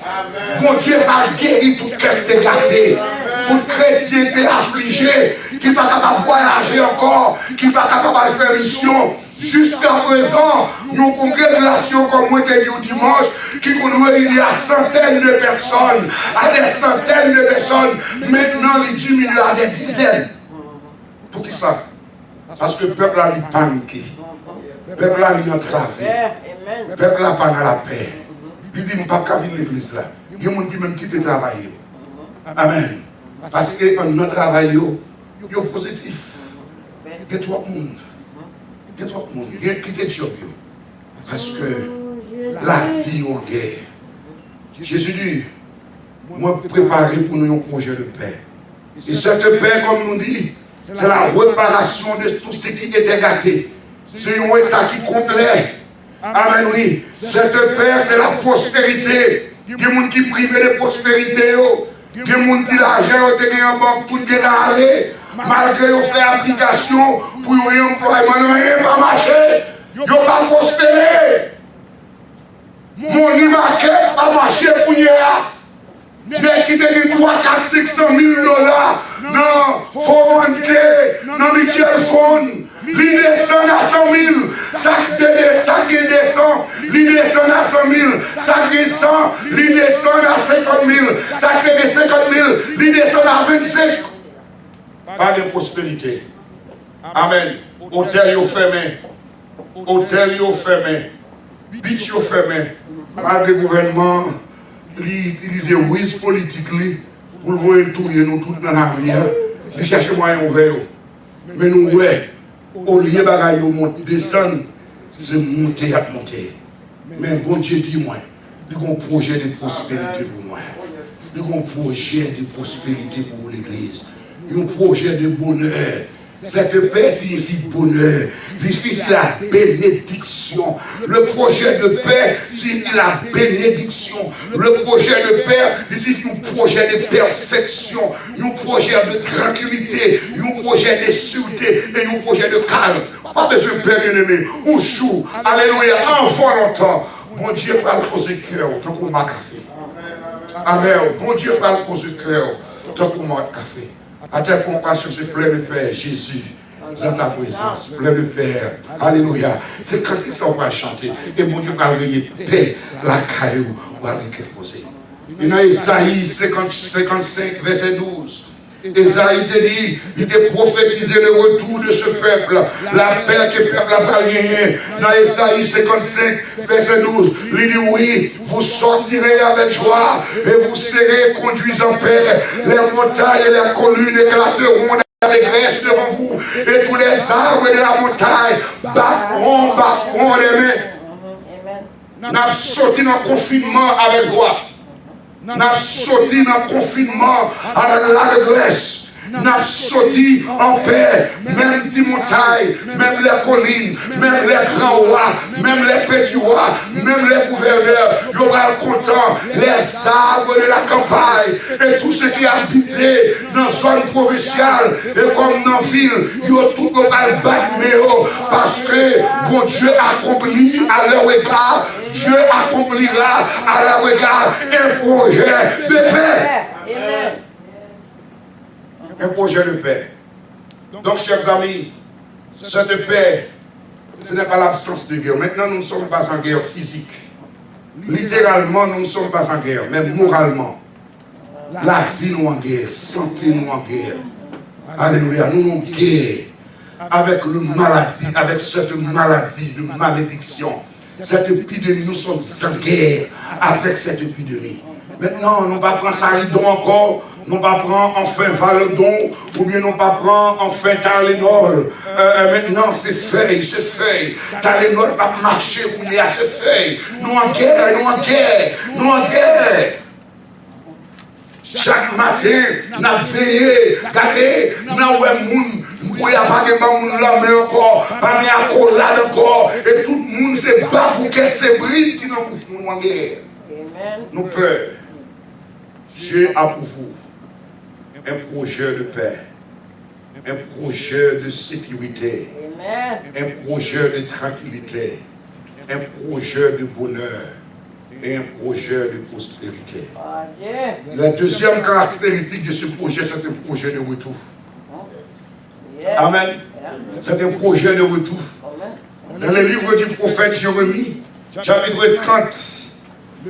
Mon Dieu va guérir tout cœur qui est gâté, tout chrétien qui est affligé, qui n'est pas capable de voyager encore, qui n'est pas capable de faire mission. Jusqu'à présent, nous congrégation comme moi t'ai dit au dimanche, qui connaît il y a centaines de personnes, à des centaines de personnes. Maintenant, il diminue à des dizaines. Pour qui ça? Parce que le peuple a paniqué. Le peuple a entravé. Le peuple n'a pas dans la paix. Il dit, je ne peux pas venir à l'église là. Il y a des gens qui même quittent le travail. Amen. Parce que notre travail est positif. Il y a trois monde. Il y a trois monde. Il y a quitté le job. Parce que la vie est en guerre. Jésus dit, moi préparer pour nous un projet de paix. Et cette paix, comme nous dit, c'est la réparation de tout ce qui était gâté. C'est un état qui complet. Amen, oui. Cette paix, c'est la prospérité. Il y a des gens qui privent de prospérité. Il y a des gens qui disent l'argent est gagné en banque, tout est allé. Malgré qu'ils ont fait application pour un employement, rien pas marché. Ils n'ont pas prospéré. Mon imaquette a marché pour hier. Mais qui te dit 3, 4, 500 000 dollars dans 401k, dans mutual fund, il descend à 100 000, ça descend, il descend à 100 000, ça descend, il descend à 50 000, ça descend 50 000, il descend à 25. Pas de prospérité. Amen. Hôtel yo fermé. Hôtel yo fermé. Beach yo fermé. Malgré le gouvernement, il utilise wise politique pour le voir tout nous tout dans la vie. Il cherche moyen ouvert. Mais nous, ouais, au lieu de descendre, c'est monter à monter. Mais bon Dieu dit moi, il y a un projet de prospérité pour moi. Il y a un projet de prospérité pour l'église. Il y a un projet de bonheur. Cette paix signifie bonheur, signifie la bénédiction. Le projet de paix signifie la bénédiction. Le projet de paix signifie un projet de perfection, un projet de tranquillité, un projet de sûreté et un projet de calme. Pas besoin de paix bien-aimé. On joue, alléluia, enfant longtemps. Mon Dieu parle poser cœur, tant qu'on m'a café. Amen. Mon Dieu parle poser cœur, tant qu'on m'a café. À tel point qu'on va chercher plein de Père, Jésus, dans ta présence, plein de Père. Alléluia. C'est quand ils sont va chanter. Et mon Dieu va réveiller paix, la caillou, va reposer. Et dans Isaïe 55, verset 12. Isaïe te dit, il te prophétisé le retour de ce peuple, la paix que le peuple n'a pas gagné. Dans Isaïe 55, verset 12, il dit oui, vous sortirez avec joie et vous serez conduits en paix. Les montagnes et les collines éclateront d'allégresse devant vous et tous les arbres de la montagne battront les mains. Nous avons sorti dans le confinement avec joie. Nous avons sorti dans le confinement avec l'allégresse. Nous avons sorti en paix, même des montagnes, même les collines, même les grands rois, même les petits rois, même les gouverneurs. Ils vont être contents, les arbres de la campagne et tous ceux qui habitaient dans la zone provinciale et comme dans la ville, ils vont tout battre parce que bon Dieu accomplit à leur égard, Dieu accomplira à leur égard un projet de paix. Un projet de paix. Donc, chers amis, cette paix, ce n'est pas l'absence de guerre. Maintenant, nous ne sommes pas en guerre physique. Littéralement, nous ne sommes pas en guerre, mais moralement. La vie nous en guerre, santé nous en guerre. Alléluia, nous en guerre avec le maladie, avec cette maladie de malédiction. Cette épidémie, nous sommes en guerre avec cette épidémie. Maintenant, nous ne pas prendre Saridon encore, nous ne pas prendre enfin Valedon, ou bien nous ne pas prendre enfin Tylenol. Maintenant, c'est feuille. Tylenol ne pas marcher, ou bien c'est feuille. Nous en guerre. Chaque matin, nous avons veillé, regardez, nous avons il n'y a pas de monde là, mais encore, pas de accolade encore, et tout le monde se bat pour qu'elle se brille qui nous en guerre. Nous peur. Dieu a pour vous un projet de paix, un projet de sécurité, un projet de tranquillité, un projet de bonheur et un projet de prospérité. La deuxième caractéristique de ce projet, c'est un projet de retour. Amen. C'est un projet de retour. Dans le livre du prophète Jérémie, chapitre 30,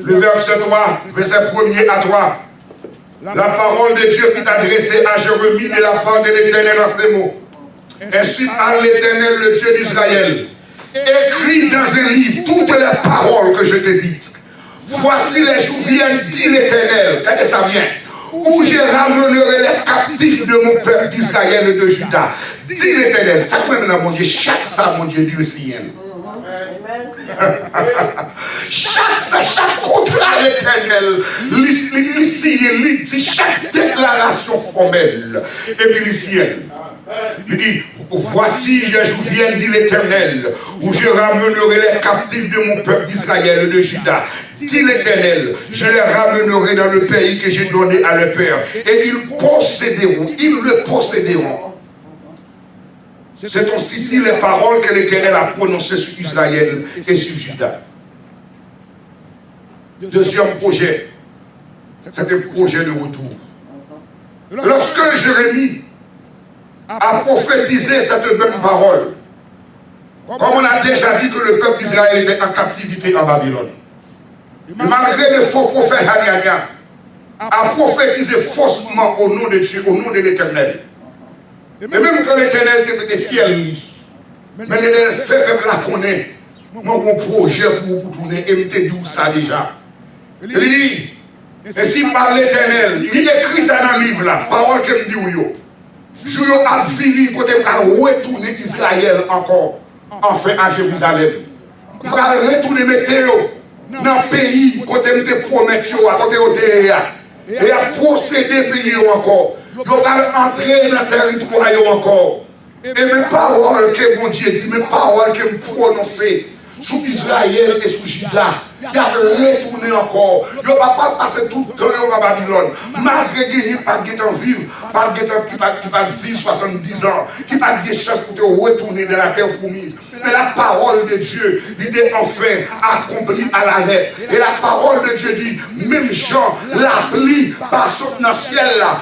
le verset 3, verset 1er à 3. La parole de Dieu fut adressée à Jérémie de la part de l'Éternel dans ces mots. Ainsi parle l'Éternel, le Dieu d'Israël. Écris dans un livre toutes les paroles que je te dis. Voici les jours viennent, dit l'Éternel. Regardez ça bien. Où je ramènerai les captifs de mon peuple d'Israël et de Juda. Dit l'Éternel. Ça même mon Dieu, chaque ça, mon Dieu, Dieu aussi. Chaque contrat l'Éternel, chaque déclaration formelle et milicienne. Il dit, voici les jours viennent, dit l'Éternel, où je ramènerai les captifs de mon peuple d'Israël et de Juda. Dit l'Éternel, je les ramènerai dans le pays que j'ai donné à leur père. Et ils le posséderont. C'est aussi les paroles que l'Éternel a prononcées sur Israël et sur Juda. Deuxième projet, C'est un projet de retour. Lorsque Jérémie a prophétisé cette même parole, comme on a déjà dit que le peuple d'Israël était en captivité en Babylone, et malgré les faux prophètes Hanania, a prophétisé faussement au nom de Dieu, au nom de l'Éternel. Et même quand l'Éternel était fier de lui, mais il fait peuple la connaît. Moi, mon projet pour vous tourner, et me dit ça déjà. Il dit, ainsi par l'Éternel, il écrit ça dans le livre là, parole que me dit yo. Je a fini côté de retourner Israël encore, enfin à Jérusalem. Je vais retourner météo dans le pays côté de promettre à côté de et à procéder pays encore. Je vais entrer dans le territoire encore. Et mes paroles que mon Dieu dit, mes paroles que me prononcer sous Israël et sous Juda, il a retourné encore. Il ne va pas passer tout le temps à Babylone. Malgré qu'il n'y ait pas de vivre, pas de qui va vivre 70 ans, qui va des chances pour te retourner dans la terre promise. Mais la parole de Dieu, l'idée enfin accomplie à la lettre. Et la parole de Dieu dit, même Jean l'appli par dans le ciel là,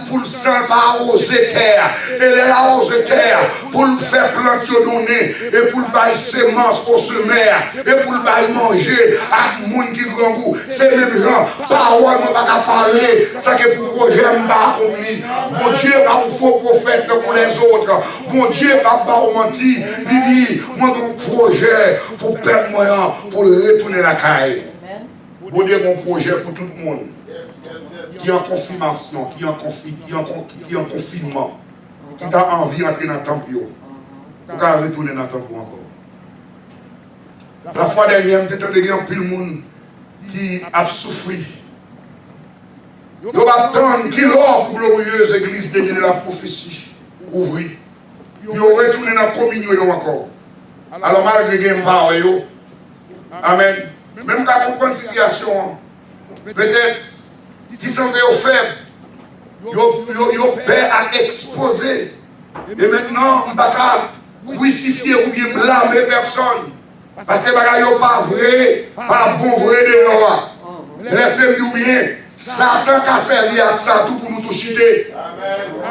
pour le sang par arroser terre. Et elle a arrosé terre pour le faire planter au donné et pour le bailler semences au semeur et pour le bailler manger à monde qui grand goût. C'est même gens, parole ne va pas parler, ça que pour projet m'a accompli. Mon Dieu pas un faux prophète pour les autres. Mon Dieu pas mentir. Il dit, moi mon projet pour perdre moyen, pour retourner la caille. Bon Dieu mon projet pour tout le monde. Qui est en confirmation, qui est en confinement, qui a envie d'entrer dans le temple, pour retourner dans le temple encore. La fois dernière, je suis entendu un peu le monde qui a souffert. Il va attendre qu'il a pour glorieuse église de la prophétie. Ouvrir. Il va retourner dans la communion encore. Alors, malgré que je amen. Même quand on comprend la situation, peut-être, si sont faibles, ils paient à exposer. Et maintenant, on ne va pas crucifier ou bien blâmer personne. Parce que les gens ne sont pas vrai, pas bon vrai de loi. Laissez-nous bien, Satan a servi à ça tout pour nous toucher.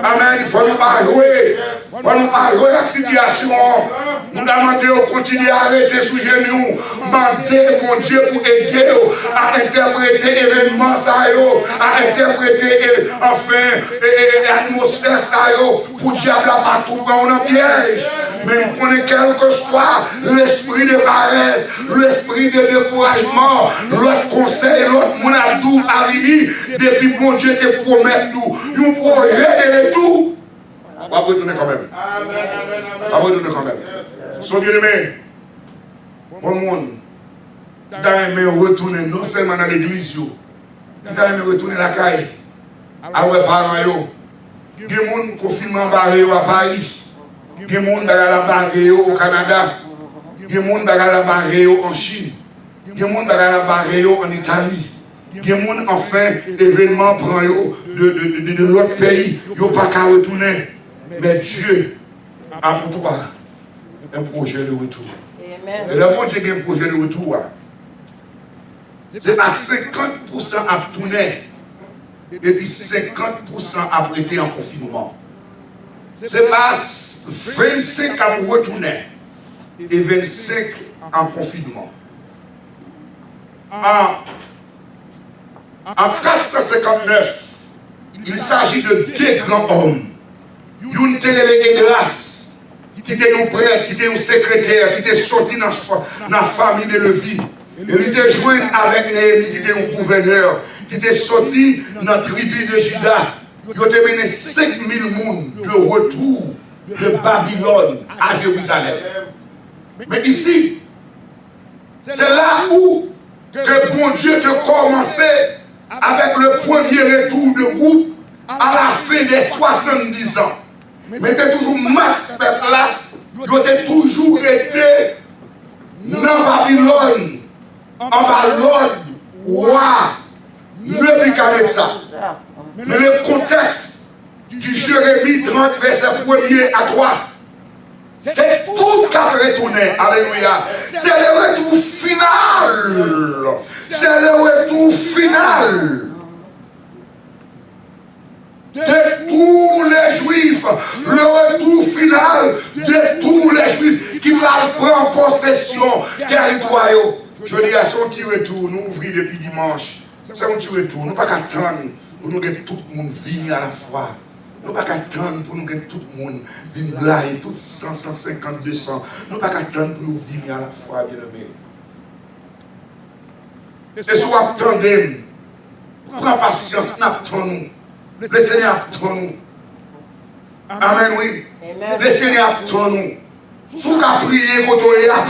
Amen. Il faut nous pas jouer. Il faut nous pas jouer la situation. Nous demandons de continuer à arrêter sous genoux. Demander mon Dieu pour aider à interpréter l'événement, à interpréter enfin l'atmosphère pour diable à partout on en piège. Mais on est quel que soit l'esprit de paresse, l'esprit de découragement, l'autre conseil, l'autre mon adou a venu depuis mon Dieu te promet nous. Nous projet de retour. On va retourner quand même. On va retourner quand même. Son bien-aimé, bon monde, qui t'a aimé retourner non seulement dans l'église, qui t'a aimé retourner la caille, à vos parents, il y a des gens qui confinement barré à Paris. Il y a des gens qui ont barré au Canada. Il y a des gens qui ont barré en Chine. Il y a des gens qui ont barré en Italie. Il y a des gens qui enfin événement prend de l'autre pays. Ils n'ont pas qu'à retourner. Mais Dieu a pour toi un projet de retour. Et le monde qui a un projet de retour, c'est à 50% à tourner. Et puis 50% à prêter en confinement. C'est pas 25 à retourner et 25 en confinement. En 459, il s'agit de deux grands hommes. Une télé grâce, qui était nos prêtres, qui était nos secrétaires, qui était sorti dans la famille de Lévi. Et il était joint avec Néhémie, qui était un gouverneur, qui était sorti dans la tribu de Juda. Il a mené 5000 personnes de retour de Babylone à Jérusalem. Mais ici, c'est là où que bon Dieu te commençait avec le premier retour de groupe à la fin des 70 ans. Mais t'es toujours masse peuple là, t'es toujours été dans Babylone, en Babylone, roi, Nebuchadnezzar. Mais le contexte du Jérémie 30, verset 1er à 3, c'est tout qui a retourné. Alléluia. C'est le retour final. C'est le retour final. de tous les Juifs, le retour final de tous les Juifs qui va prendre possession territoire. Je dis à son petit retour, nous ouvrons depuis dimanche, c'est un petit retour, nous ne pouvons pas attendre pour nous que tout le monde vienne à la fois. Nous ne pouvons pas attendre pour nous que tout le monde vienne blayer, tout 100, 150, 200. Nous ne pouvons pas attendre pour nous venir à la fois, bien aimé. Et si vous attendez, prends patience, n'attendons. Le Seigneur attend-nous. Amen, oui. Le Seigneur attend-nous. Si vous priez, vous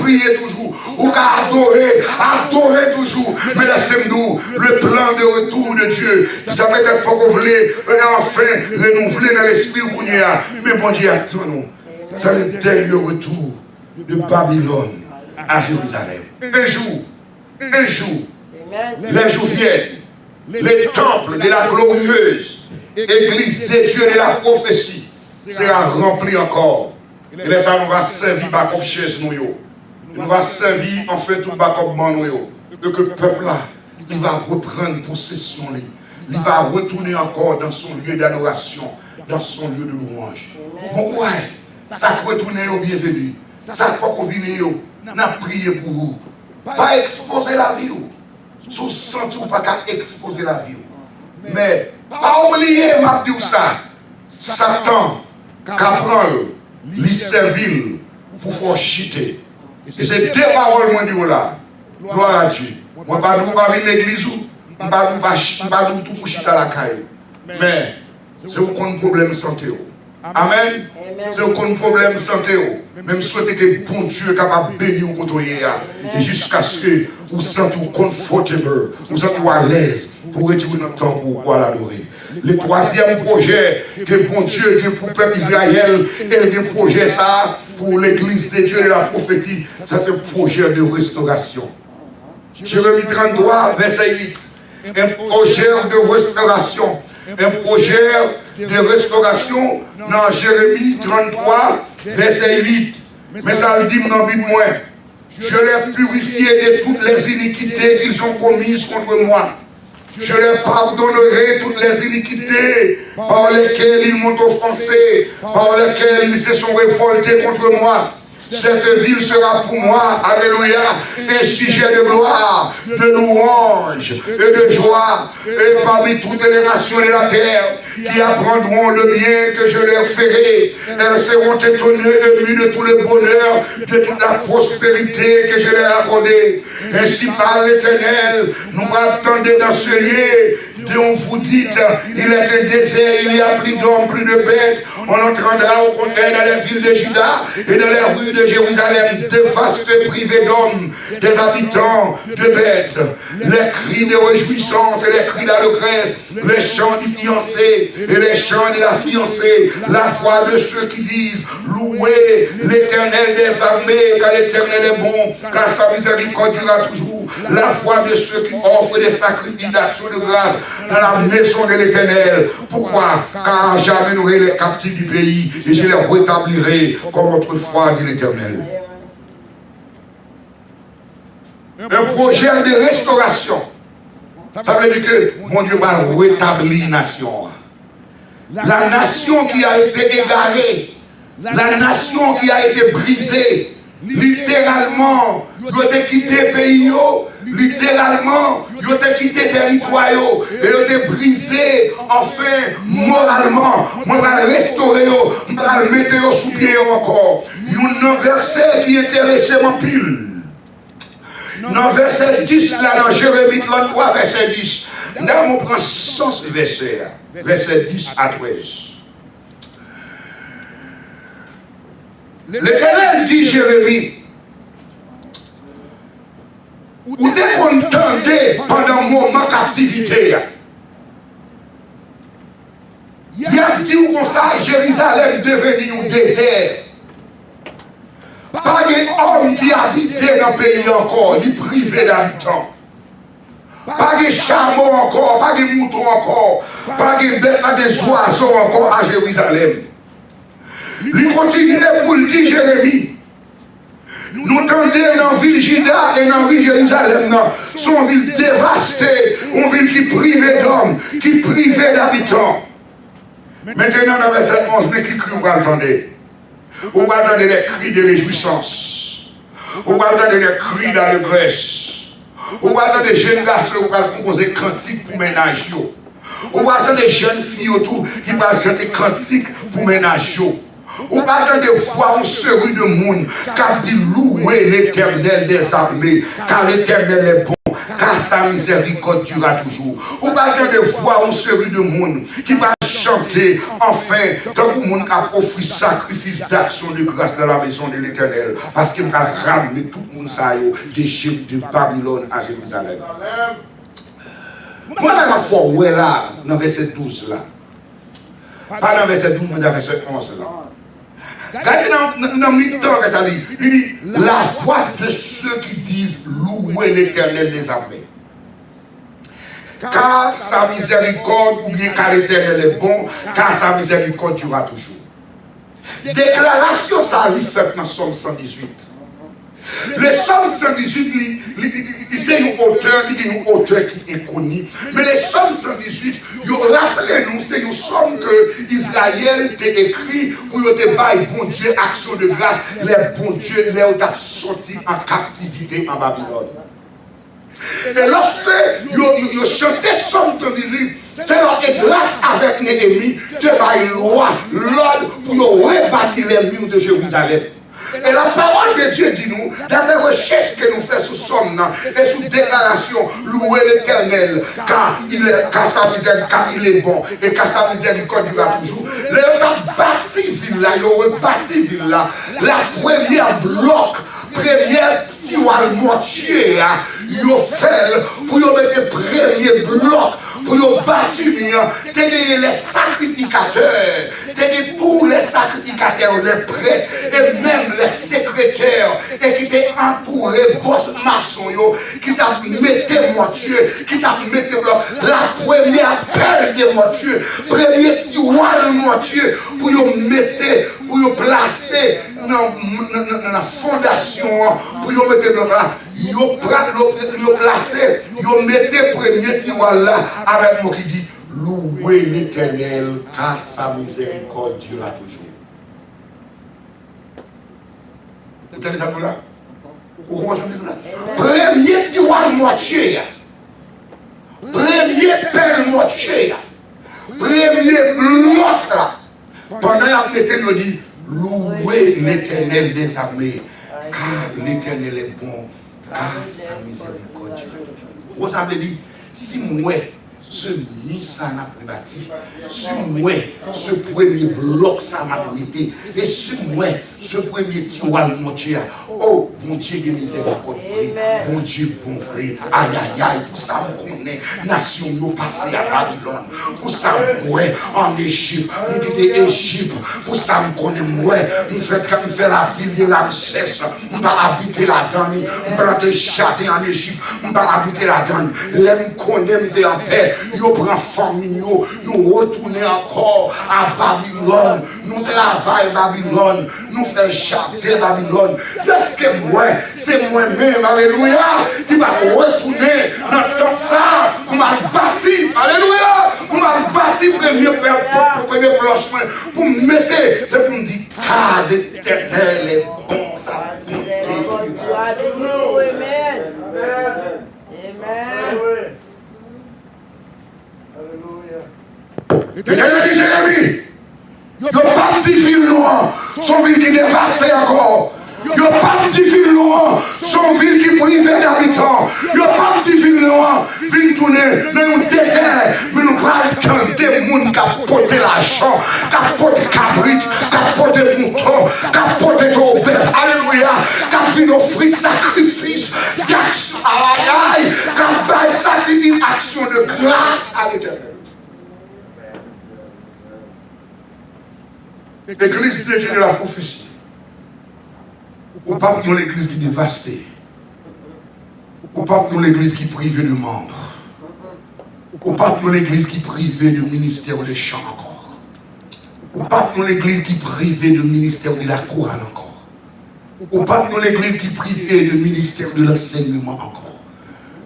priez toujours. Vous adorez toujours. Mais laissez-nous le plan de retour de Dieu. Ça peut être pour que vous voulez enfin renouveler dans l'esprit où vous êtes. Mais bon Dieu attend-nous. C'est le dernier retour de Babylone à Jérusalem. Un jour, les jours viennent. Les temples de la glorieuse Église des dieux de la prophétie sera rempli encore. Et là, ça nous va servir comme chaise nous. Nous va servir en fait tout comme nous. Et que le peuple là, il va reprendre possession. Il va retourner encore dans son lieu d'adoration, dans son lieu de louange. Bon courage. Ça retourne au bienvenu. Ça qu'on vient, on a prié pour vous. Pas exposer la vie. Sous senti ou pas qu'à exposer la vie. Mais pas oublier, m'a dit ça. Satan, qu'apprend, lui servir pour faire chiter. Et c'est deux paroles, moi, dis là. Gloire à Dieu. Moi, pas nous, pas venir l'église, pas nous, tout pour chiter à la caille. Mais, c'est aucun problème de santé. Amen. C'est aucun problème de santé. Même souhaiter que bon Dieu est capable de bénir ou côtoyer. Et jusqu'à ce que vous sentez confortable, vous sentez à l'aise pour retirer notre temps pour l'adorer. Le troisième projet que bon Dieu a pour le peuple d'Israël, et le projet ça pour l'église des dieux de la prophétie, ça c'est un projet de restauration. Jérémie 33, verset 8. Un projet de restauration. Un projet de restauration dans Jérémie 33, verset 8. Mais ça le dit dans la Bible, moi. Je les purifie de toutes les iniquités qu'ils ont commises contre moi. Je leur pardonnerai toutes les iniquités par lesquelles ils m'ont offensé, par lesquelles ils se sont révoltés contre moi. Cette ville sera pour moi, alléluia, un sujet de gloire, de louange et de joie. Et parmi toutes les nations de la terre qui apprendront le bien que je leur ferai, elles seront étonnées de lui de tout le bonheur, de toute la prospérité que je leur ai accordée. Ainsi par l'Éternel, nous attendons dans ce lieu dont vous dites, il est un désert, il n'y a plus d'hommes, plus de bêtes. On entendra au contraire dans les villes de Juda et dans les rues de Jérusalem de vastes privés d'hommes, des habitants, de bêtes. Les cris de réjouissance et les cris d'allégresse, les chants du fiancé et les chants de la fiancée, la foi de ceux qui disent louez l'Éternel des armées, car l'Éternel est bon, car sa miséricorde durera toujours. La foi de ceux qui offrent des sacrifices d'action de grâce dans la maison de l'Éternel. Pourquoi? Car j'amènerai les captifs du pays et je les rétablirai comme autrefois, dit l'Éternel. Un projet de restauration. Ça veut dire que mon Dieu va rétablir la nation. La nation qui a été égarée, la nation qui a été brisée, littéralement, ils ont quitté le pays, littéralement, ils ont quitté le territoire, et ils ont été brisés, enfin, moralement. On va le restaurer, on va le mettre sous pied encore. Il y a un verset qui intéresse mon pile. Dans verset 10, là, dans Jérémie 33, verset 10, là, on prend 100 versets, verset 10 à 13. L'Éternel dit, Jérémie, où t'es contenté pendant un moment captivité. Il y a dit comme ça, Jérusalem devenu un désert. Pas d'homme qui habitait dans le pays encore, ni privé d'habitants. Pas de chameaux encore, pas de moutons encore, pas de bêtes, pas de oiseaux encore à Jérusalem. Il continue pour le dire Jérémie. Nous tendons dans la ville Juda et dans la ville Jérusalem. Son ville dévastée, une ville qui privée d'hommes, qui privée d'habitants. Maintenant, dans verset 11, mais qui crie, vous entendez? Vous entendez les cris de réjouissance. Vous entendez les cris d'allégresse. Vous entendez des jeunes garçons qui vont composer cantiques pour ménage. Vous entendez des jeunes filles autour qui vont chanter cantiques pour ménage. Vous entendez des fois une série de monde qui a dit louer l'Éternel des armées, car l'Éternel est bon. Car sa miséricorde durera toujours. Ou pas des fois une série de monde qui va chanter enfin tant que le monde a offert sacrifice d'action de grâce dans la maison de l'Éternel. Parce qu'il va ramener tout le monde ça d'Égypte, de Babylone à Jérusalem. Moi, dans la foi, où est là, dans verset 12 là. Pas dans verset 12, mais dans verset 11 là. Regardez dans le temps, ça dit, il dit, la voix de ceux qui disent louer l'Éternel des armées. Car sa miséricorde, ou bien car l'Éternel est bon, car sa miséricorde durera toujours. Déclaration, ça lui fait dans Somme 118. Le Somme 118, c'est un auteur qui est connu. Mais le Somme 118, rappelez-nous, c'est une somme que Israël t'a écrit pour te bailler, bon Dieu, action de grâce, les bons dieux, les ont sorti en captivité en Babylone. Et lorsque vous chantez Somme 118, c'est leur grâce avec Néhémie, tu vas une loi, l'ordre pour rebâtir les murs de Jérusalem. Et la parole de Dieu dit nous, dans les recherches que nous faisons sous somme et sous déclaration, louer l'Éternel, car sa miséricorde, car il est bon, et car sa miséricorde durera toujours. Les gens bâti ville là, ils ont bâti ville là, la première bloc, première tiwal mortier, ils ont fait pour mettre le premier bloc. Pour bâtir, les sacrificateurs, tous les sacrificateurs, les prêtres et même les secrétaires et qui étaient entourés, boss maçon, qui t'a mis mortier, qui t'a mis la première pelle de mortier, premier tiroir de mortier pour mettre, pour placer dans la fondation, pour mettre là. Yo placé, yo mettez premier tiroir là avec moi qui dit louez l'Éternel car sa miséricorde durera toujours. Vous entendez ça pour là? Vous comprenez ça là? Premier tiroir moitié, premier père moitié, premier bloc là. Pendant que l'Éternel dit louez l'Éternel des armées car l'Éternel est bon. Car sa miséricorde durera toujours. Vous avez dit, si moi, ce nid ça n'a pas bâti, si moi, ce premier bloc ça m'a mis, et si moi, ce premier tiroir moitié, oh, bon Dieu de miséricorde, bon Dieu bon vrai, aïe aïe aïe, pour ça me connaît, nation nous passé à Babylone, pour ça moi, en Égypte, on dit Égypte, pour ça me connaît moi, on fait la ville de Ramsès, on va habiter là-dedans, on va te châter en Égypte, on va habiter là-dedans, l'aime connaît en paix. Nous prenons famille, nous retournons encore à Babylone, nous travaillons Babylone, nous faisons chanter Babylone. Est-ce que moi, c'est moi-même, alléluia, qui va retourner dans le temps ça, on m'a bâti, alléluia, on m'a bâti premier placement, pour me mettre, c'est pour me dire, car l'Éternel est bon, sa bonté. Amen. Amen. L'Éternel dit Jérémie, il n'y a pas de ville noire, son ville qui est dévastée encore. Il n'y a pas de ville noire, son ville qui est privée d'habitants. Il n'y a pas de ville noire, ville tourner dans un désert. Mais nous prenons tenter des gens qui apportent l'argent, qui apportent cabrit, qui apportent mouton, qui apportent au bœuf. Alléluia, qui viennent offrir sacrifice, qui apportent sacrifice, action de grâce à l'Éternel. L'église de Dieu de la prophétie. Ou pas pour l'église qui est dévastée. Ou pas pour l'église qui est privée de membres. Ou pas pour l'église qui est privée du ministère des chants encore. Ou pas pour l'église qui est privée du ministère de la chorale encore. Ou pas pour l'église qui est privée du ministère de l'enseignement encore.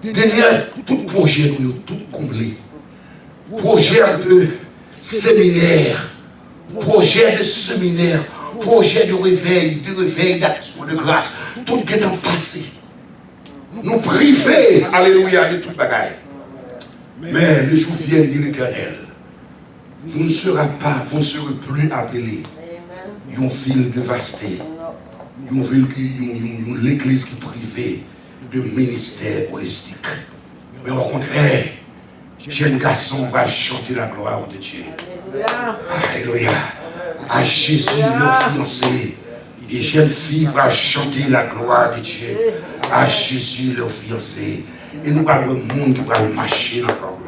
Derrière tout projet, nous tout comblé. Projet de séminaire, projet de séminaire, projet de réveil d'action, de grâce, tout qui est en passé. Nous priver, alléluia, de toute bagaille. Mais le jour vient, dit l'Éternel. Vous ne serez plus appelés. Une ville dévastée. Une ville l'église qui privée de ministère holistique. Mais au contraire, jeune garçon va chanter la gloire de Dieu. Alléluia. À Jésus, leur fiancé. Et jeune fille va chanter la gloire de Dieu. À Jésus, leur fiancé. Et nous allons le monde qui va marcher dans le temps,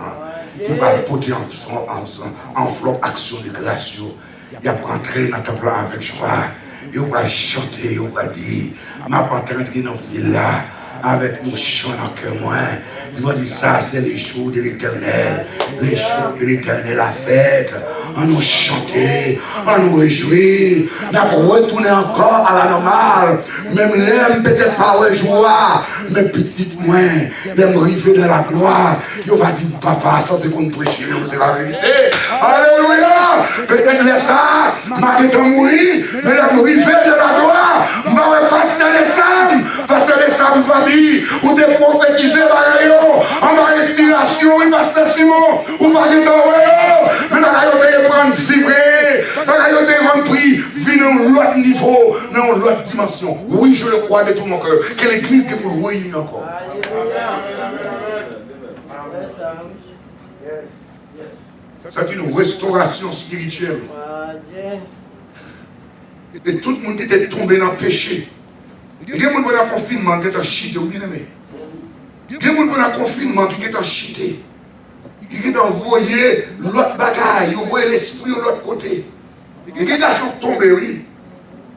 qui va porter en flot action de grâce. Il va rentrer dans le temple avec joie. Il va chanter, il va dire, ma pas rentrer dans la ville là, avec mon chant dans le cœur moi. Il va dire ça, c'est les jours de l'Éternel. Les jours de l'Éternel a fait. On nous chanter, on nous réjouir. On a retourné encore à la normale. Même l'aime peut-être pas ouais joie. Mais petite moins, l'aime arriver dans la gloire. Il va dire, papa, ça te compte prêcher, c'est la vérité. Alléluia. Peut-être laisse ça, m'a dit mourir, mais l'aime arriver dans la gloire. On va passer les Sam famille, ou des prophétisés par en ma respiration, il va se Simon, ou pas de temps, mais la caillotte prendre vibrer, la caillotte vendre prix, vient dans l'autre niveau, dans l'autre dimension. Oui, je le crois de tout mon cœur, que l'église est pour le réunir encore. C'est une restauration spirituelle. Et tout le monde qui était tombé dans le péché. Il y a des gens qui ont confinement qui ont chité, vous bien aimé. Il y a des gens qui ont confinement qui ont chité. Qui ont envoyé l'autre bagaille, ils ont envoyé l'esprit de l'autre côté. Il y a des garçons tombés, oui.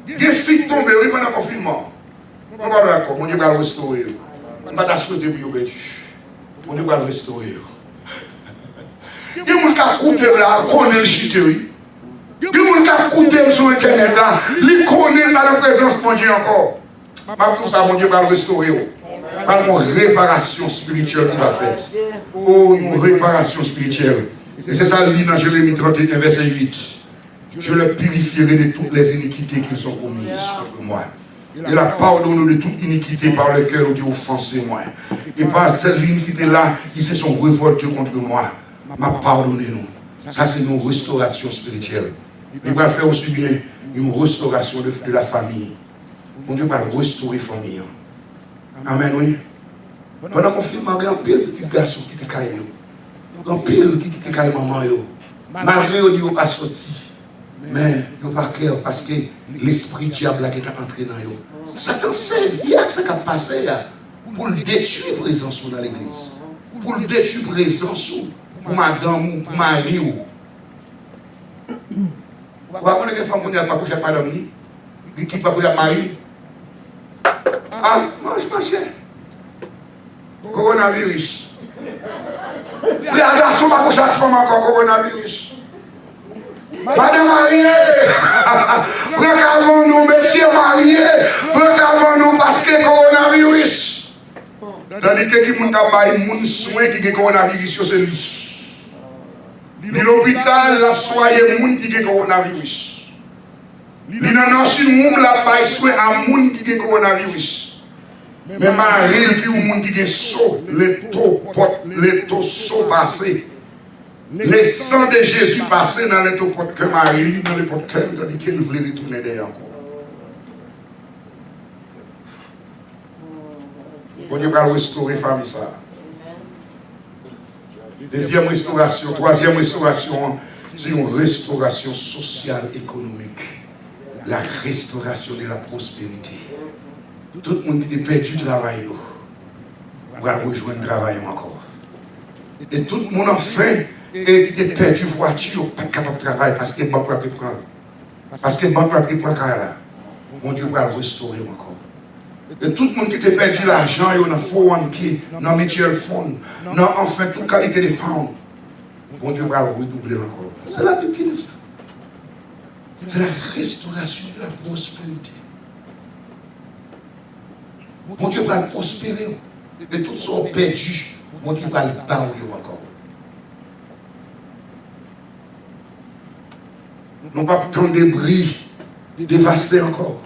Il y a des filles tombées, oui, pendant le confinement. On va d'accord, on va le restaurer. On va t'assurer depuis au bétu. On va le restaurer. Il y a des gens qui ont coupé là, qu'on est chité, oui. Il y a des gens qui ont coupé sur Internet là, ils connaissent la présence de Dieu encore. Pour ça, mon Dieu va le restaurer. Par une réparation spirituelle qui va faite. Oh, une réparation spirituelle. Et c'est ça le dit dans Jérémie 31, verset 8. Je le purifierai de toutes les iniquités qui sont commises contre moi. Et la pardonne de toute iniquité par le cœur qui offensé moi. Et par cette iniquité-là, qui se sont révoltés contre moi. M'a pardonné-nous. Ça, c'est une restauration spirituelle. Il va faire aussi bien une restauration de la famille. Mon Dieu va restaurer la famille. Amen, oui. Pendant le confinement, il y a un pile petit garçon qui était caillé. Un pile qui était caillé maman. Malgré qu'il n'a pas sorti. Mais il n'a pas cœur parce que l'esprit diable est entré dans eux. Satan servi à ce qui a passé pour le détruire présence dans l'église. Pour le détruire présence pour madame ou pour mari. Vous voyez les femmes qui n'ont pas couché avec madame qui n'ont pas couché avec mari. Ah, moi je pensais. Coronavirus. Les garçons ne couché avec femme encore coronavirus. Madame mariée, regardons-nous, messieurs mariés, regardons-nous parce que coronavirus. Tandis que qui n'a pas de soin qui a coronavirus, c'est lui. L'hôpital, la soye moun qui a coronavirus. Il n'a pas de soin à moun qui a coronavirus. Mais Marie qui est un monde qui est saut, les taux sont passés. Le sang de Jésus passé dans les taux que Marie, dans les potes cœur, tandis qu'elle voulait retourner derrière encore. Bon Dieu va restaurer la famille ça. Deuxième restauration, troisième restauration, c'est une restauration sociale, économique. La restauration de la prospérité. Tout le monde qui a perdu le travail, va rejoindre le travail encore. Et tout le monde enfin, et qui a perdu la voiture, pas capable de travailler parce que le banque va te prendre. Parce que le banque va te prendre là. Mon Dieu va le restaurer encore. Et tout le monde qui a perdu l'argent, il y a un faux qui dans mutual fund, dans enfin toute qualité de fonds. Mon Dieu va le redoubler encore. C'est la Bible qui dit ça. C'est la restauration de la prospérité. Mon Dieu va prospérer. Et tout ça perdu, mon Dieu va le barrer encore. Nous pas tant de débris dévastés encore.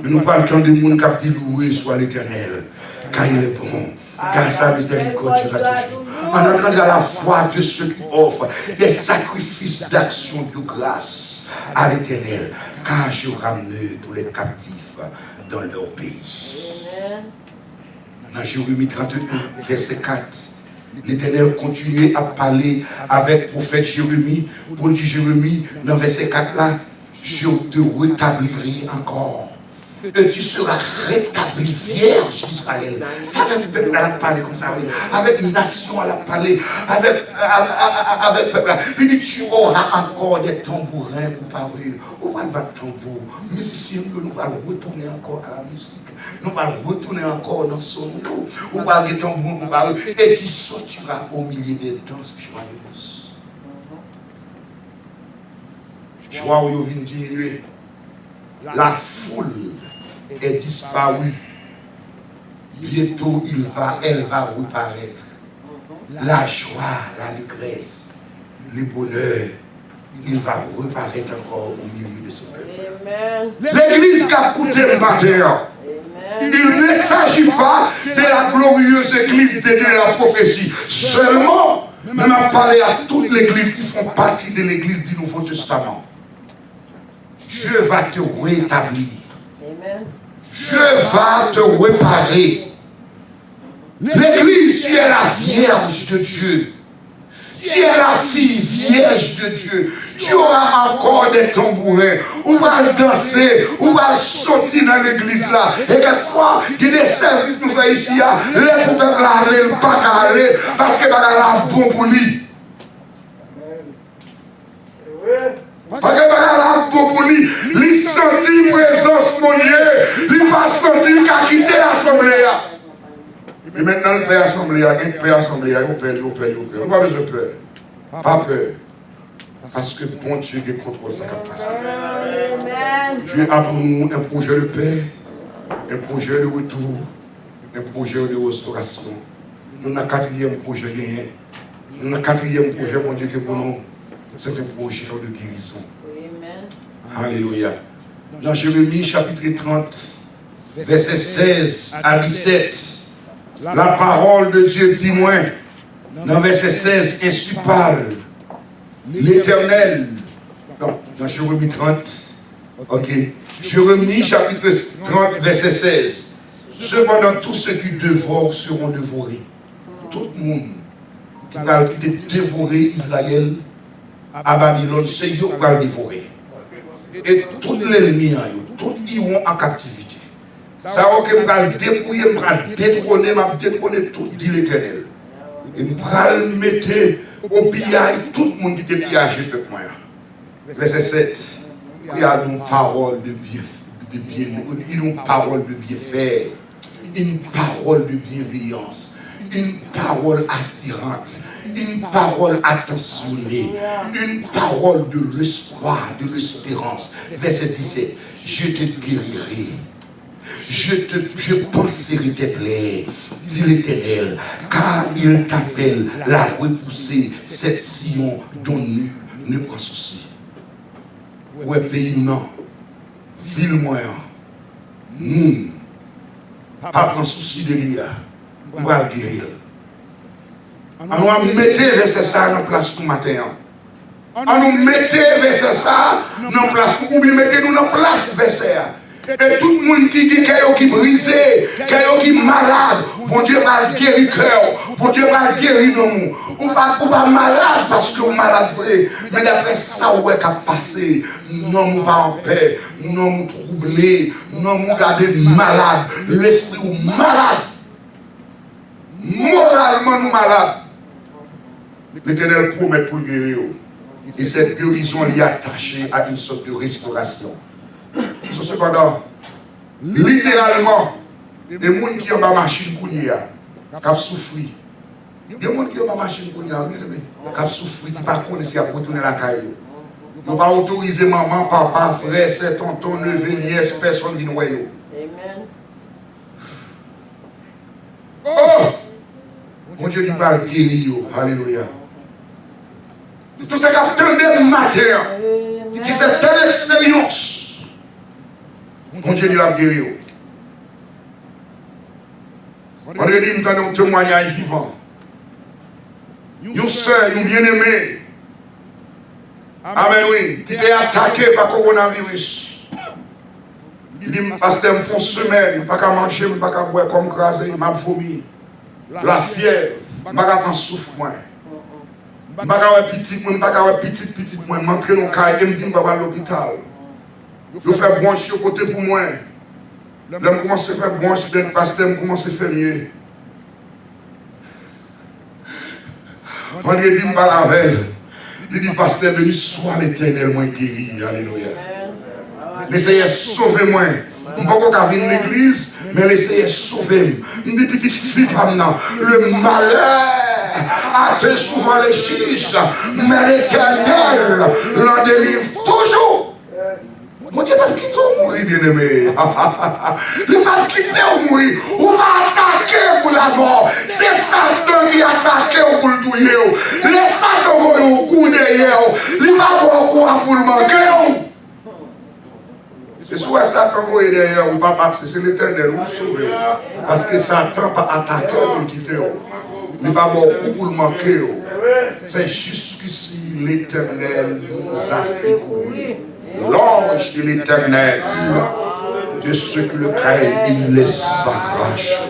Mais nous pas le temps de monde qui dit loué soit l'Éternel, car il est bon, car sa miséricorde durera toujours. En entrant dans la foi de ceux qui offrent des sacrifices d'action de grâce à l'Éternel, car je ramène tous les captifs dans leur pays. Dans Jérémie 31, verset 4, l'Éternel continue à parler avec le prophète Jérémie pour dire Jérémie, dans verset 4 là, je te rétablirai encore. Et tu seras rétabli vierge Israël. C'est avec le peuple à la parler comme ça, avec une nation à la parler, avec le peuple. Il dit tu auras encore des tambourins pour parler. On va battre tambour. Musiciens, nous allons retourner encore à la musique. Nous allons retourner encore dans son nom. On va battre tambour pour parler. Et tu sortiras au milieu des danses joyeuses. Joie où il vient diminuer. La foule est disparue. Bientôt, elle va reparaître. La joie, l'allégresse, le bonheur, il va reparaître encore au milieu de son peuple. L'église qui a coûté le matin, il ne s'agit pas de la glorieuse église de la prophétie. Seulement, on a parlé à toutes les églises qui font partie de l'église du Nouveau Testament. Dieu va te rétablir. Dieu va te réparer. L'église, tu es la vierge de Dieu. Tu es la fille vierge de Dieu. Tu auras encore des tambourins. On va danser. On va sortir dans l'église là. Et quelquefois, il y a des services que nous faisons ici. Les poupées là, ils ne peuvent pas aller parce que là, bon pour lui. Parce que là, bon pour lui, il sentit présence mon Dieu. Il va sentir qu'il a quitté l'assemblée. Mais maintenant, le père assemblée, il peut assemblée, il peut. On n'a pas besoin de peur. Pas peur. Parce que bon Dieu qui contrôle sa capacité. Dieu a pour nous un projet de paix, un projet de retour, un projet de restauration. Nous avons un quatrième projet gagné. Nous avons un quatrième projet, bon Dieu, qui pour nous, c'est un projet de guérison. Alléluia. Dans Jérémie chapitre 30, verset 16 à 17. La parole de Dieu dit moi, dans verset 16, ainsi parle l'Éternel. Dans Jérémie 30, ok. Jérémie chapitre 30, verset 16. Cependant, tous ceux qui dévorent seront dévorés. Tout le monde qui va dévorer Israël à Babylone, c'est eux qui vont dévorer. Et tous les ennemis, tous iront en captivité. Ça va que je vais dépouiller, je vais détrôner tout, dit l'Éternel. Et je vais mettre au pillage tout le monde qui est piégé de moi. Verset 7. Il y a une parole de bien, une parole de bienfait, une parole de bienveillance, une parole attirante, une parole attentionnée, une parole de l'espoir, de l'espérance. Verset 17. Je te guérirai. Je penserai tes plaies, dit l'Éternel, car il t'appelle la repousser, cette Sion dont nul ne prend souci. Ouais, pays non, ville moyen, pas prendre souci de l'IA, on va le guérir. On va mettre verset ça dans place pour matin. On nous mettre verset ça dans place pour ou bien mettez-nous dans place verset. Et tout le monde qui dit qu'il y a qui brisé, qu'il y a qui malade, bon Dieu va guérir cœur, bon Dieu va guérir nous. Ou pas malade parce que vous malade vrai, mais d'après ça où est qu'à passer, non nous pas en paix, non nous troublés, non nous garder malade, l'esprit ou malade, moralement nous malade. L'Éternel promet pour le guérir. Et cette guérison est attachée à une sorte de restauration. Cependant, littéralement, des gens qui ont ma machine qui ont souffert. Des gens qui ont ma machine qui ont souffert, qui ne pas connaître si à retourner la caille. Ils n'ont pas autorisé maman, papa, frère, sœur, tonton, neveu, nièce, personne qui nous voit. Amen. Oh! Mon Dieu dit pas guérir. Alléluia. Tout ce qui attendait le matin. qui fait telle expérience, mon Dieu dit la guérir. On dit, nous avons un témoignage vivant. Nous sœurs, nous bien-aimés. Amen, oui. Qui est attaqué par le coronavirus. Il dit, pasteur, me font semaine, pas qu'à manger, pas qu'à boire comme crasé, m'a vomi. La fièvre, pas qu'à prendre souffle, moi. Pas qu'à avoir petit, pas qu'à avoir petit, moi. M'entrer dans le cas, et me dit, je vais à l'hôpital. Je fais brancher au côté pour moi. Là, je commence à faire brancher, le pasteur, je commence à faire mieux. Vendredi, je me parle avec elle. Il dit, pasteur, béni soit l'Éternel, moi guéri. Alléluia. L'essayez sauver-moi. Je ne peux pas venir à l'église, mais l'essayez sauver. Je dis, petite fille, le malheur a été souvent les chiches, mais l'Éternel l'en délivre toujours. Mon Dieu, pas quitter au mourir, bien-aimé. Il ne va pas quitter au mourir. On va attaquer pour la mort. C'est Satan qui attaque pour le douiller. Les Satan vont au coup derrière. Il va avoir coup pour le manquer. C'est soit Satan va derrière ou pas passer. C'est l'Éternel qui va sauver. Parce que Satan va attaquer pour le quitter. Il va avoir coup pour le manquer. C'est jusqu'ici l'Éternel nous a secourus. L'ange de l'Éternel, de ceux qui le craignent, il les arrache.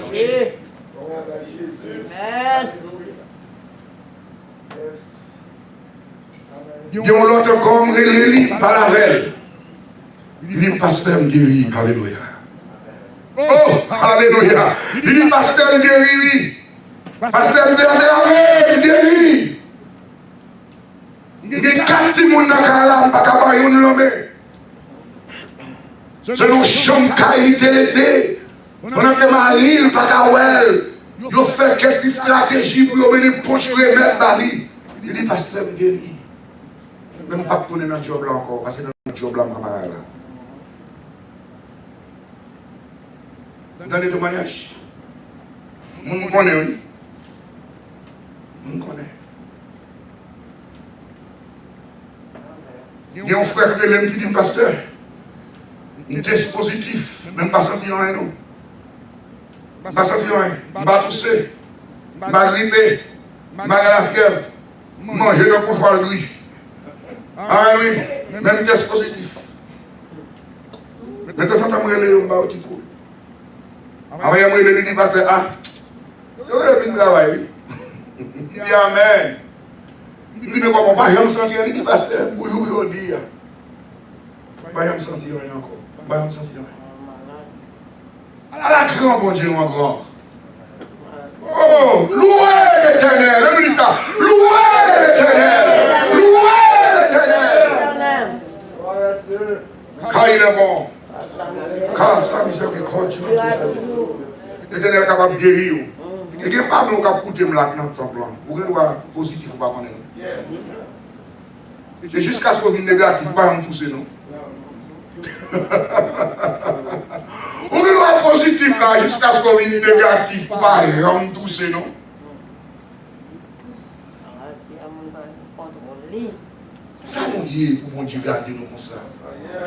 Il y a l'autre comme il par la veille. Il dit, pasteur me guérit. Alléluia. Oh, alléluia. Il dit, pasteur me guérit. Pasteur me guérit. Il y a 4 petits gens qui ont pas de l'homme. C'est nos chambres qui ont été. On a fait Marie, pas de ils ont fait quelques stratégies pour venir pocher les mettre Bali. Il dit, pasteur, me guérit. Même pas tourner dans le job là encore, parce que dans le job là, maman là. Dans les témoignages, on connaît, oui. On connaît. Il y a un frère qui dit, pasteur, un test positif, même pas senti rien, non. Pas senti rien, pas tousser, pas gripper, pas la fièvre, manger dans le confort de lui. Ah oui, même test positif. Mais de ça, on va aller au petit coup. Avant, il y a dit, pasteur, ah, il y a un travail. Il dit, amen. Il dit, mais comment on va rien sentir, il dit, pasteur, aujourd'hui, on va rien sentir rien encore. On va rien sentir rien. À la grande, bon Dieu, en grand. Oh, louez l'Éternel, on dit ça. Louez l'Éternel. Louez l'Éternel. Car il est bon. Car sa miséricorde, l'Éternel est capable de guérir. Et il n'y a pas de gens qui écoutent là dans le temple. Vous avez un positif ou pas connaître. C'est jusqu'à ce qu'on vienne négatif, pas en pousser, non? Vous avez un positif là, jusqu'à ce qu'on vienne négatif, pas en pousser, non? Ça, mon Dieu, pour mon Dieu, gardez-nous comme ça.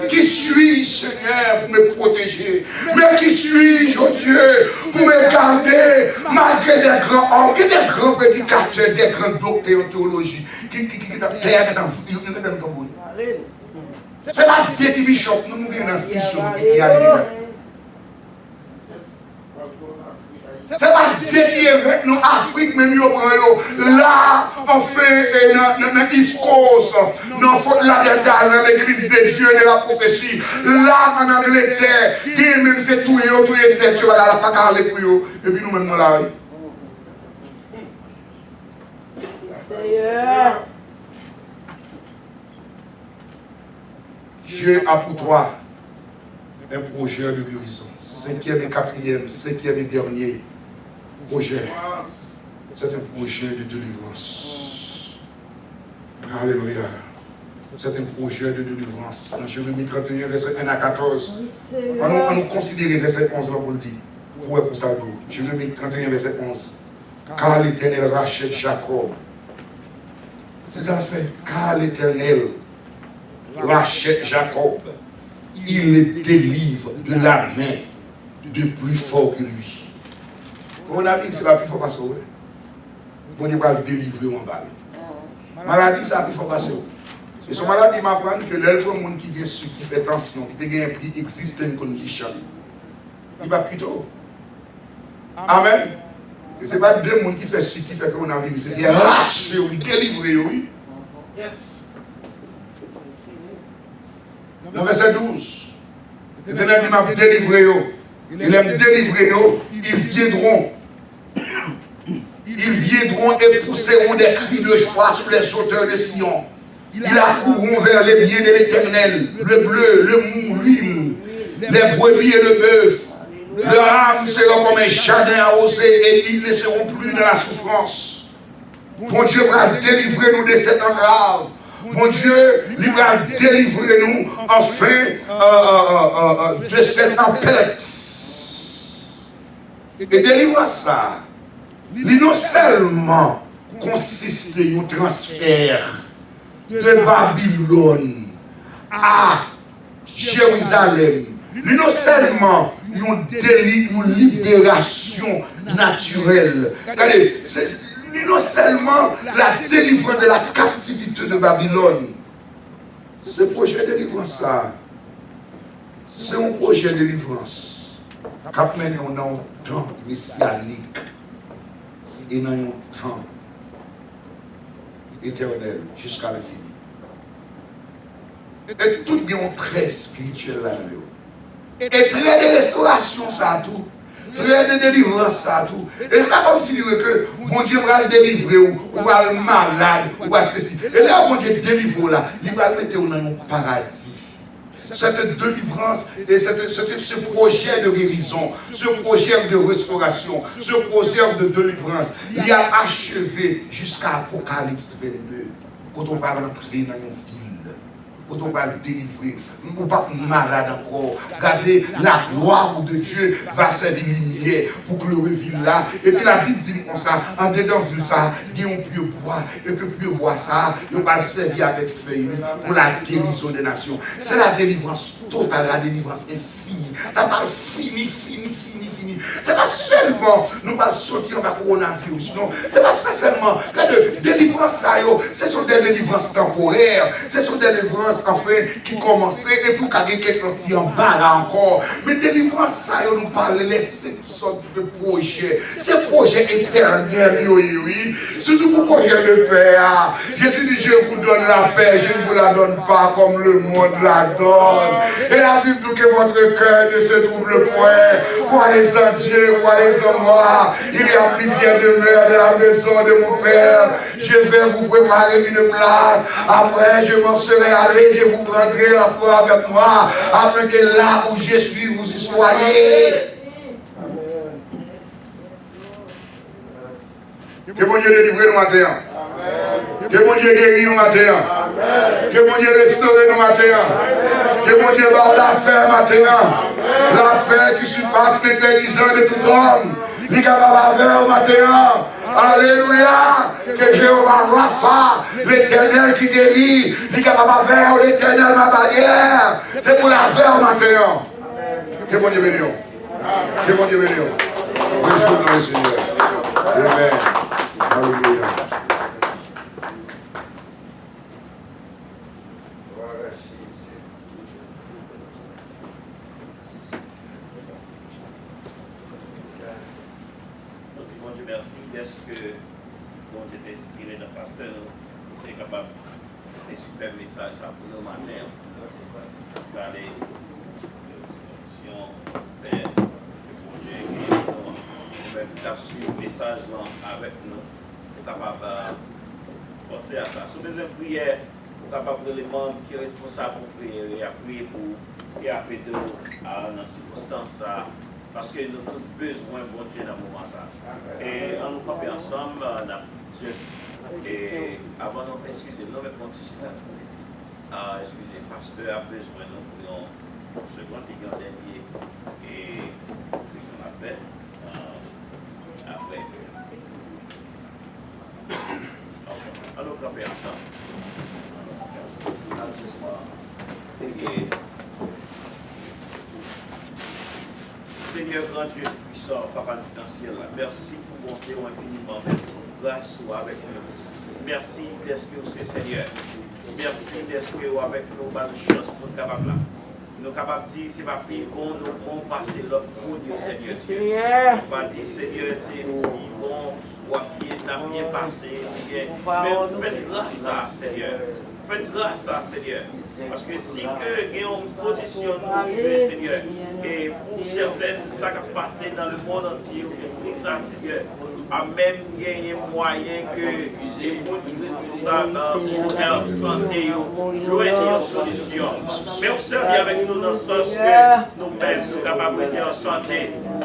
Qui suis-je, Seigneur, pour me protéger? Mais qui suis-je, oh Dieu, pour me garder, malgré des grands hommes, des grands prédicateurs, des grands docteurs en théologie, qui c'est la tête du bishop, nous nous avons une mission qui a déjà. C'est pas dédié avec nous, Afrique, même là, on fait dans East Coast, dans l'église de Dieu, de la prophétie, là, en Angleterre, qui même c'est tout, tu vas là, pas parler pour eux, et puis nous-mêmes, nous là. Dieu a pour toi un projet de guérison. 5e et 4e, 5e et dernier projet. C'est un projet de délivrance. Alléluia. C'est un projet de délivrance. Dans Jérémie 31, verset 1 à 14. On nous considère verset 11 là pour le dire. Ouais, pour ça. Jérémie 31, verset 11. Car l'Éternel rachète Jacob. C'est ça fait. Car l'Éternel rachète Jacob. Il le délivre de la main de plus fort que lui. On a dit que c'est la plus forte façon. Bon Dieu va le délivrer en balle. Maladie, c'est la plus forte façon. Et son maladie m'apprend que l'elle pour le monde qui fait tension, qui a un prix existant comme qui chante. Il va quitter. Amen. Ce n'est pas deux mondes qui fait ce qui fait qu'on a vu. C'est racheter, oui, délivrer, oui. Dans verset 12, l'Éternel dit m'a délivré. Il aime délivrer, ils viendront. Ils viendront et pousseront des cris de joie sur les hauteurs de Sion. Ils accourront vers les biens de l'Éternel, le bleu, le mou, l'huile, les brebis et le bœuf. Leur âme sera comme un jardin arrosé et ils ne seront plus dans la souffrance. Bon Dieu va délivrer nous de cette entrave. Mon Dieu, il va délivrer nous enfin de cette tempête. Et délivrer ça, il non seulement consiste en transfert de Babylone à Jérusalem, il non seulement une libération naturelle. Regardez, non seulement la délivrance de la captivité de Babylone. Ce projet de délivrance, c'est un projet de délivrance qui amène dans un temps messianique et dans un temps éternel jusqu'à l'infini. Et tout est très spirituel là-dedans. Et très de restauration, ça tout. Très de délivrance, ça tout. Et c'est pas comme si que mon Dieu va le délivrer ou va le malade ou va ceci. Et là, mon Dieu délivre là, il va le mettre dans un paradis. Cette délivrance et ce projet de guérison, ce projet de restauration, ce projet de délivrance, il a achevé jusqu'à Apocalypse 22. Quand on va rentrer dans une ville, quand on va le délivrer, on ne pas malade encore. Regardez, la gloire de Dieu va servir lumière pour que le ville là. Et puis la Bible dit comme ça, en dedans de ça, il y a un pieu bois, et que pieu bois ça, on va servir avec feuille pour la guérison des nations. C'est la délivrance totale, la délivrance infinie. Ça va fini. C'est pas seulement nous pas sortir dans le coronavirus, non. C'est pas ça seulement. La délivrance, ce sont des délivrances temporaires. Ce sont des délivrances enfin qui commençaient et pour qu'il y ait quelqu'un qui en bas encore. Mais délivrance, nous parle les 5 sortes de projets. Ces projets éternels, oui. Surtout pour le projet de paix. Jésus dit, je vous donne la paix, je ne vous la donne pas comme le monde la donne. Et la Bible dit que votre cœur ne se trouble point. Croyez en Dieu, croyez en moi. Il y a plusieurs demeures de la maison de mon Père. Je vais vous préparer une place. Après, je m'en serai allé, je vous prendrai la foi avec moi, afin que là où je suis, vous y soyez. Que mon Dieu délivre nous matin. Que mon Dieu guérit nous matin. Que mon Dieu restaure nous matin. Que mon Dieu barre la paix matin. La paix qui surpasse l'intelligence de tout homme. Il est capable de faire au matin. Alléluia. Que Jéhovah Rapha, l'éternel qui guérit, il est capable de faire l'éternel ma barrière. C'est pour la faire au matin. Que mon Dieu bénisse. Que mon Dieu bénisse. Réjouis-nous le Seigneur. Amen. Alléluia. Merci. Est-ce que bon Dieu t'a inspiré dans le pasteur, tu es capable de super message ça pour nous matin. Parler de restauration, paix, de projet, nous avons suivi le message avec nous. Tu es capable de penser à ça. Sous des prières, tu es capable de les membres qui sont responsables pour prier et à prier pour et après de dans ces circonstances. Parce que nous avons besoin de bon Dieu dans le moment ça. Et on nous campe ensemble, et avant de nous excuser, nous avons continué à excuser parce que a besoin de nous pour ce grand ligue dernier et ce qu'on a fait après. On nous campe ensemble. Seigneur grand Dieu puissant, Papa du ciel, merci pour bonté infiniment, merci pour grâce avec nous. Merci d'être que c'est Seigneur. Merci d'être que avec nous, bonne chance pour nous capables là. Nous capables de dire, c'est pas plus bon, nous pouvons passer l'autre pour Dieu, Seigneur. On va dire, Seigneur, c'est bon, ou bien passé, mais faites grâce à Seigneur. Faites grâce à Seigneur. Parce que si on positionne nous, Seigneur, et pour certaines, ça qui a passé dans le monde entier, pour ça, Seigneur, a même gagné moyen que les responsables dans la santé jouent une solution. Mais on sert bien avec nous dans le sens que nous-mêmes, nous sommes capables d'être en santé,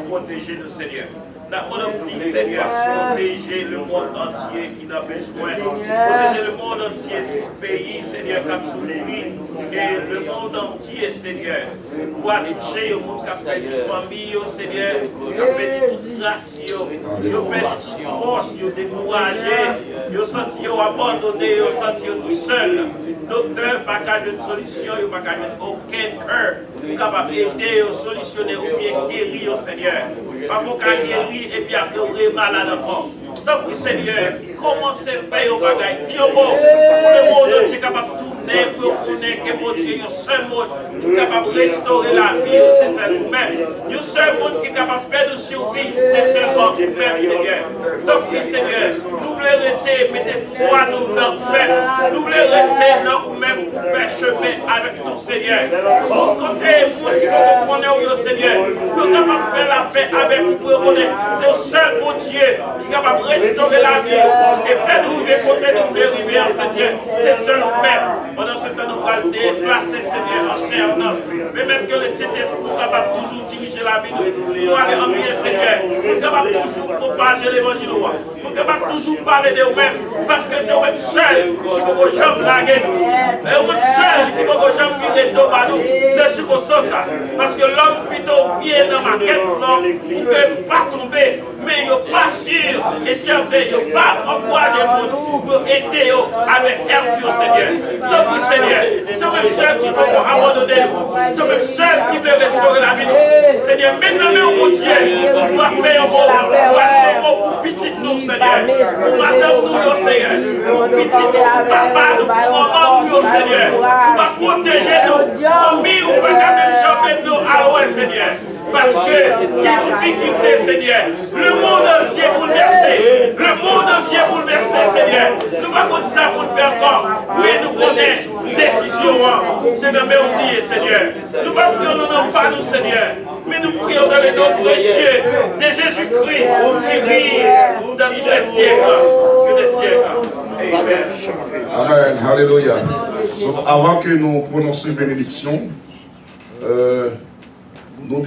protéger nos Seigneur. On prie, Seigneur, protéger le monde entier qui n'a besoin. Protéger le monde entier du pays, Seigneur, qui a souffert. Et le monde entier, Seigneur, doit toucher le monde qui a perdu de famille, Seigneur, qui a perdu toute grâce, qui a perdu toute force, qui a découragé, qui a senti abandonné, qui a senti tout seul. Docteur, pas qu'à une solution, il n'y a pas qu'à aucun cœur capable d'aider, solutionner ou bien guérir, Seigneur. Pas qu'à guérir et puis après, on est malade encore. Donc, Seigneur, commencez à faire au bagaille. Dis au mot, pour le monde entier capable de tourner, pour connaître que mon Dieu, il y a un seul monde qui est capable de restaurer la vie, c'est seul nous-mêmes. Il y a un seul monde qui est capable de faire de survivre, c'est seulement nous-mêmes, Seigneur. Donc, Seigneur, nous voulons arrêter, mettez foi nous dans nous voulons arrêter dans nous-mêmes pour faire chemin avec nous, Seigneur. Pour côté, pour qui nous connaissons, Seigneur, pour capable de faire la paix avec nous, c'est le seul bon Dieu qui est capable de restaurer la vie et faire nous vivre côté nous arriver en Seigneur. C'est seul nous-mêmes. Pendant ce temps, nous allons déplacer, Seigneur, en chair, non. Mais même que le Saint-Esprit est capable de toujours diriger la vie, nous allons envier, Seigneur. Nous sommes capables de toujours propager l'évangile. Nous sommes capables de toujours parler de nous-mêmes. Parce que c'est nous-mêmes seuls qui pouvons jamais laguer nous. Et nous-mêmes seuls qui pouvons jamais virer de nous. De ce qu'on ça. Parce que l'homme plutôt vient dans ma quête, non, il ne peut pas tomber. Mais il n'est pas sûr et certain, il n'est pas encouragé pour aider avec herbe, Seigneur. Donc, Seigneur, c'est même seul qui peut nous abandonner nous. C'est même seul qui peut restaurer la vie nous. Seigneur, maintenant, mon Dieu, nous doit faire un mot, nous doit dire un mot pour petit nous, Seigneur. Pour madame nous, Seigneur. Pour petit nous, pour papa nous, pour maman nous, Seigneur. Nous va protéger nous. Famille ou pas même jamais nous à loin, Seigneur. Parce que quelle difficulté, Seigneur. Le monde entier bouleversé. Le monde entier bouleversé, Seigneur. Nous ne pouvons pas dire ça pour le faire encore. Mais nous connaissons décision. C'est de m'oublier, Seigneur. Nous ne prions pas nous, Seigneur. Mais nous prions dans les noms précieux de Jésus-Christ qui brille dans tous les siècles. Que des siècles. Amen. Amen. Alléluia. Avant que nous prononcions une bénédiction, nous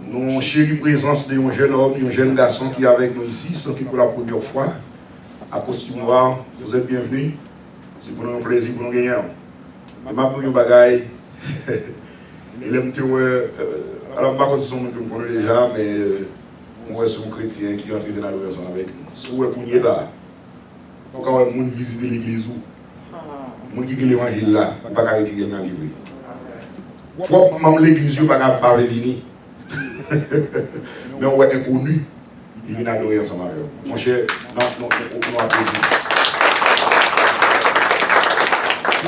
voulons chérie présence d'un jeune homme, d'un jeune garçon qui est avec nous ici, c'est pour la première fois, à costume noir. Vous êtes bienvenus. C'est pour nous un plaisir, pour nous gagner. Je m'appelle pour un bagaille. Il aime que alors, je ne sais pas si je me connais déjà, mais moi, je suis un chrétien qui est entré dans l'adoration avec nous. Si vous êtes là, quand vous visitez l'église, vous qui l'évangile là, vous ne pouvez pas retirer dans le livre. Propre l'église, vous ne pouvez pas venir. Mais on est inconnu, il vient adorer ensemble avec vous. Mon cher, non, on applaudit.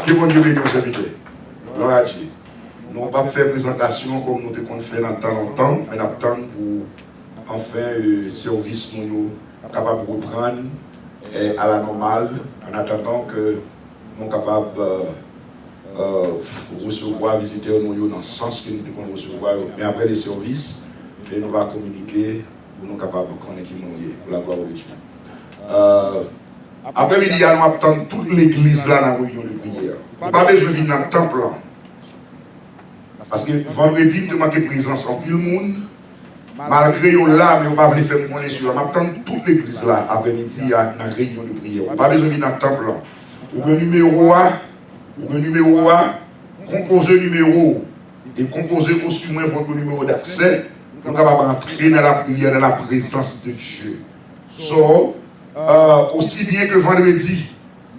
Que bon Dieu bénisse nos serviteurs. Gloire à Dieu. Nous n'avons pas fait présentation comme nous avons fait dans le temps longtemps, mais nous attendons pour enfin service nous capable de reprendre à la normale en attendant que nous sommes capables de recevoir, visiter nous dans le sens que nous devons recevoir. Mais après les services, nous allons communiquer pour nous capables de connaître qui nous sommes pour la gloire de Dieu. Après-midi, nous attendons toute l'église là dans la réunion de prière. Pas besoin de venir dans le temple là. Parce que vendredi, nous avons présence en pile monde. Malgré nous là, mais on ne va pas venir faire mon sur. Nous attendons toute l'église là après-midi dans la réunion de prière. Pas besoin de venir dans le temple là. Ou un numéro A, composer numéro et composer aussi votre numéro d'accès pour capable entrer dans la prière, dans la présence de Dieu. So, aussi bien que vendredi,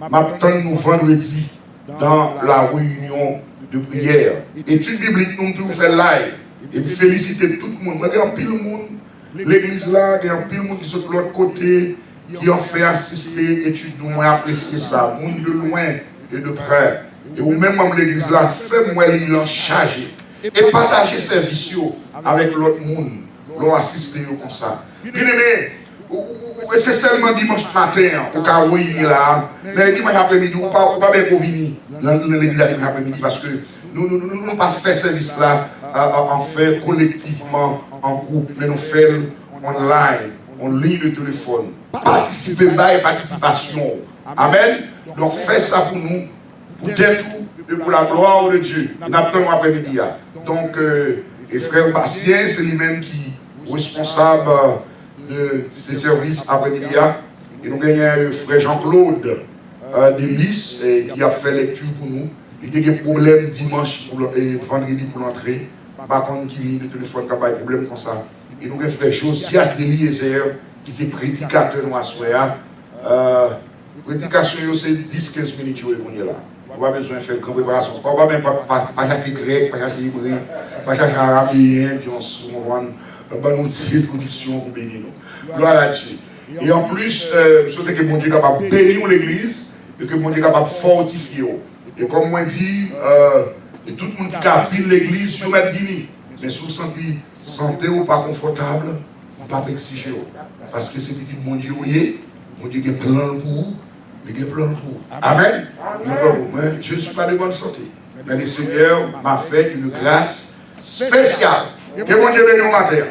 m'attend nous vendredi dans la réunion de prière. Étude biblique, nous devons faire live. Et féliciter tout le monde. Il y a un pile monde, l'église là, il y a un pile monde qui sont de l'autre côté, qui ont fait assister, étude, nous apprécier ça. Monde de loin et de près. Et ou même l'église là, fait-moi l'en charger. Et partager services avec l'autre monde. L'on assiste comme ça. Bien aimé, c'est seulement dimanche matin, au cas où il est là. Mais le dimanche après-midi, on ne peut pas bien venir dans l'église dimanche après-midi parce que nous n'avons pas fait service là en fait collectivement, en groupe, mais nous faisons online, en ligne de téléphone. Participer à la participation. Amen. Donc faites ça pour nous, pour tout et pour la gloire de Dieu. Nous attendons après-midi. Donc, et frère Bastien, c'est lui-même qui est responsable de ces services après-midi. Et nous avons frère Jean-Claude Delis qui a fait lecture pour nous. Il y a des problèmes dimanche et vendredi pour l'entrée. Par contre, qui lit le téléphone, il y a des problèmes comme ça. Et nous avons frère Josias Deliezer qui est prédicateur dans la soirée. Prédication, c'est 10-15 minutes qu'on est là. On n'a pas besoin de faire une grande préparation. On ne va même pas chercher grec, pas chercher hébreu, pas chercher arabien, puis on se va nous dire traduction pour bénir nous. Gloire à Dieu. Et en plus, je souhaite que mon Dieu soit capable de bénir l'église et que mon Dieu soit capable de fortifier. Et comme moi dit, et tout le monde qui a vu l'église, je vais venir. Mais si vous sentez ou pas confortable, on ne peut pas exiger. Parce que c'est petit mon Dieu, mon Dieu a plein pour vous. Il y a plein pour vous. Amen. Je ne suis pas de bonne santé. Mais le Seigneur m'a fait une grâce spéciale. Que mon Dieu bénisse au matin.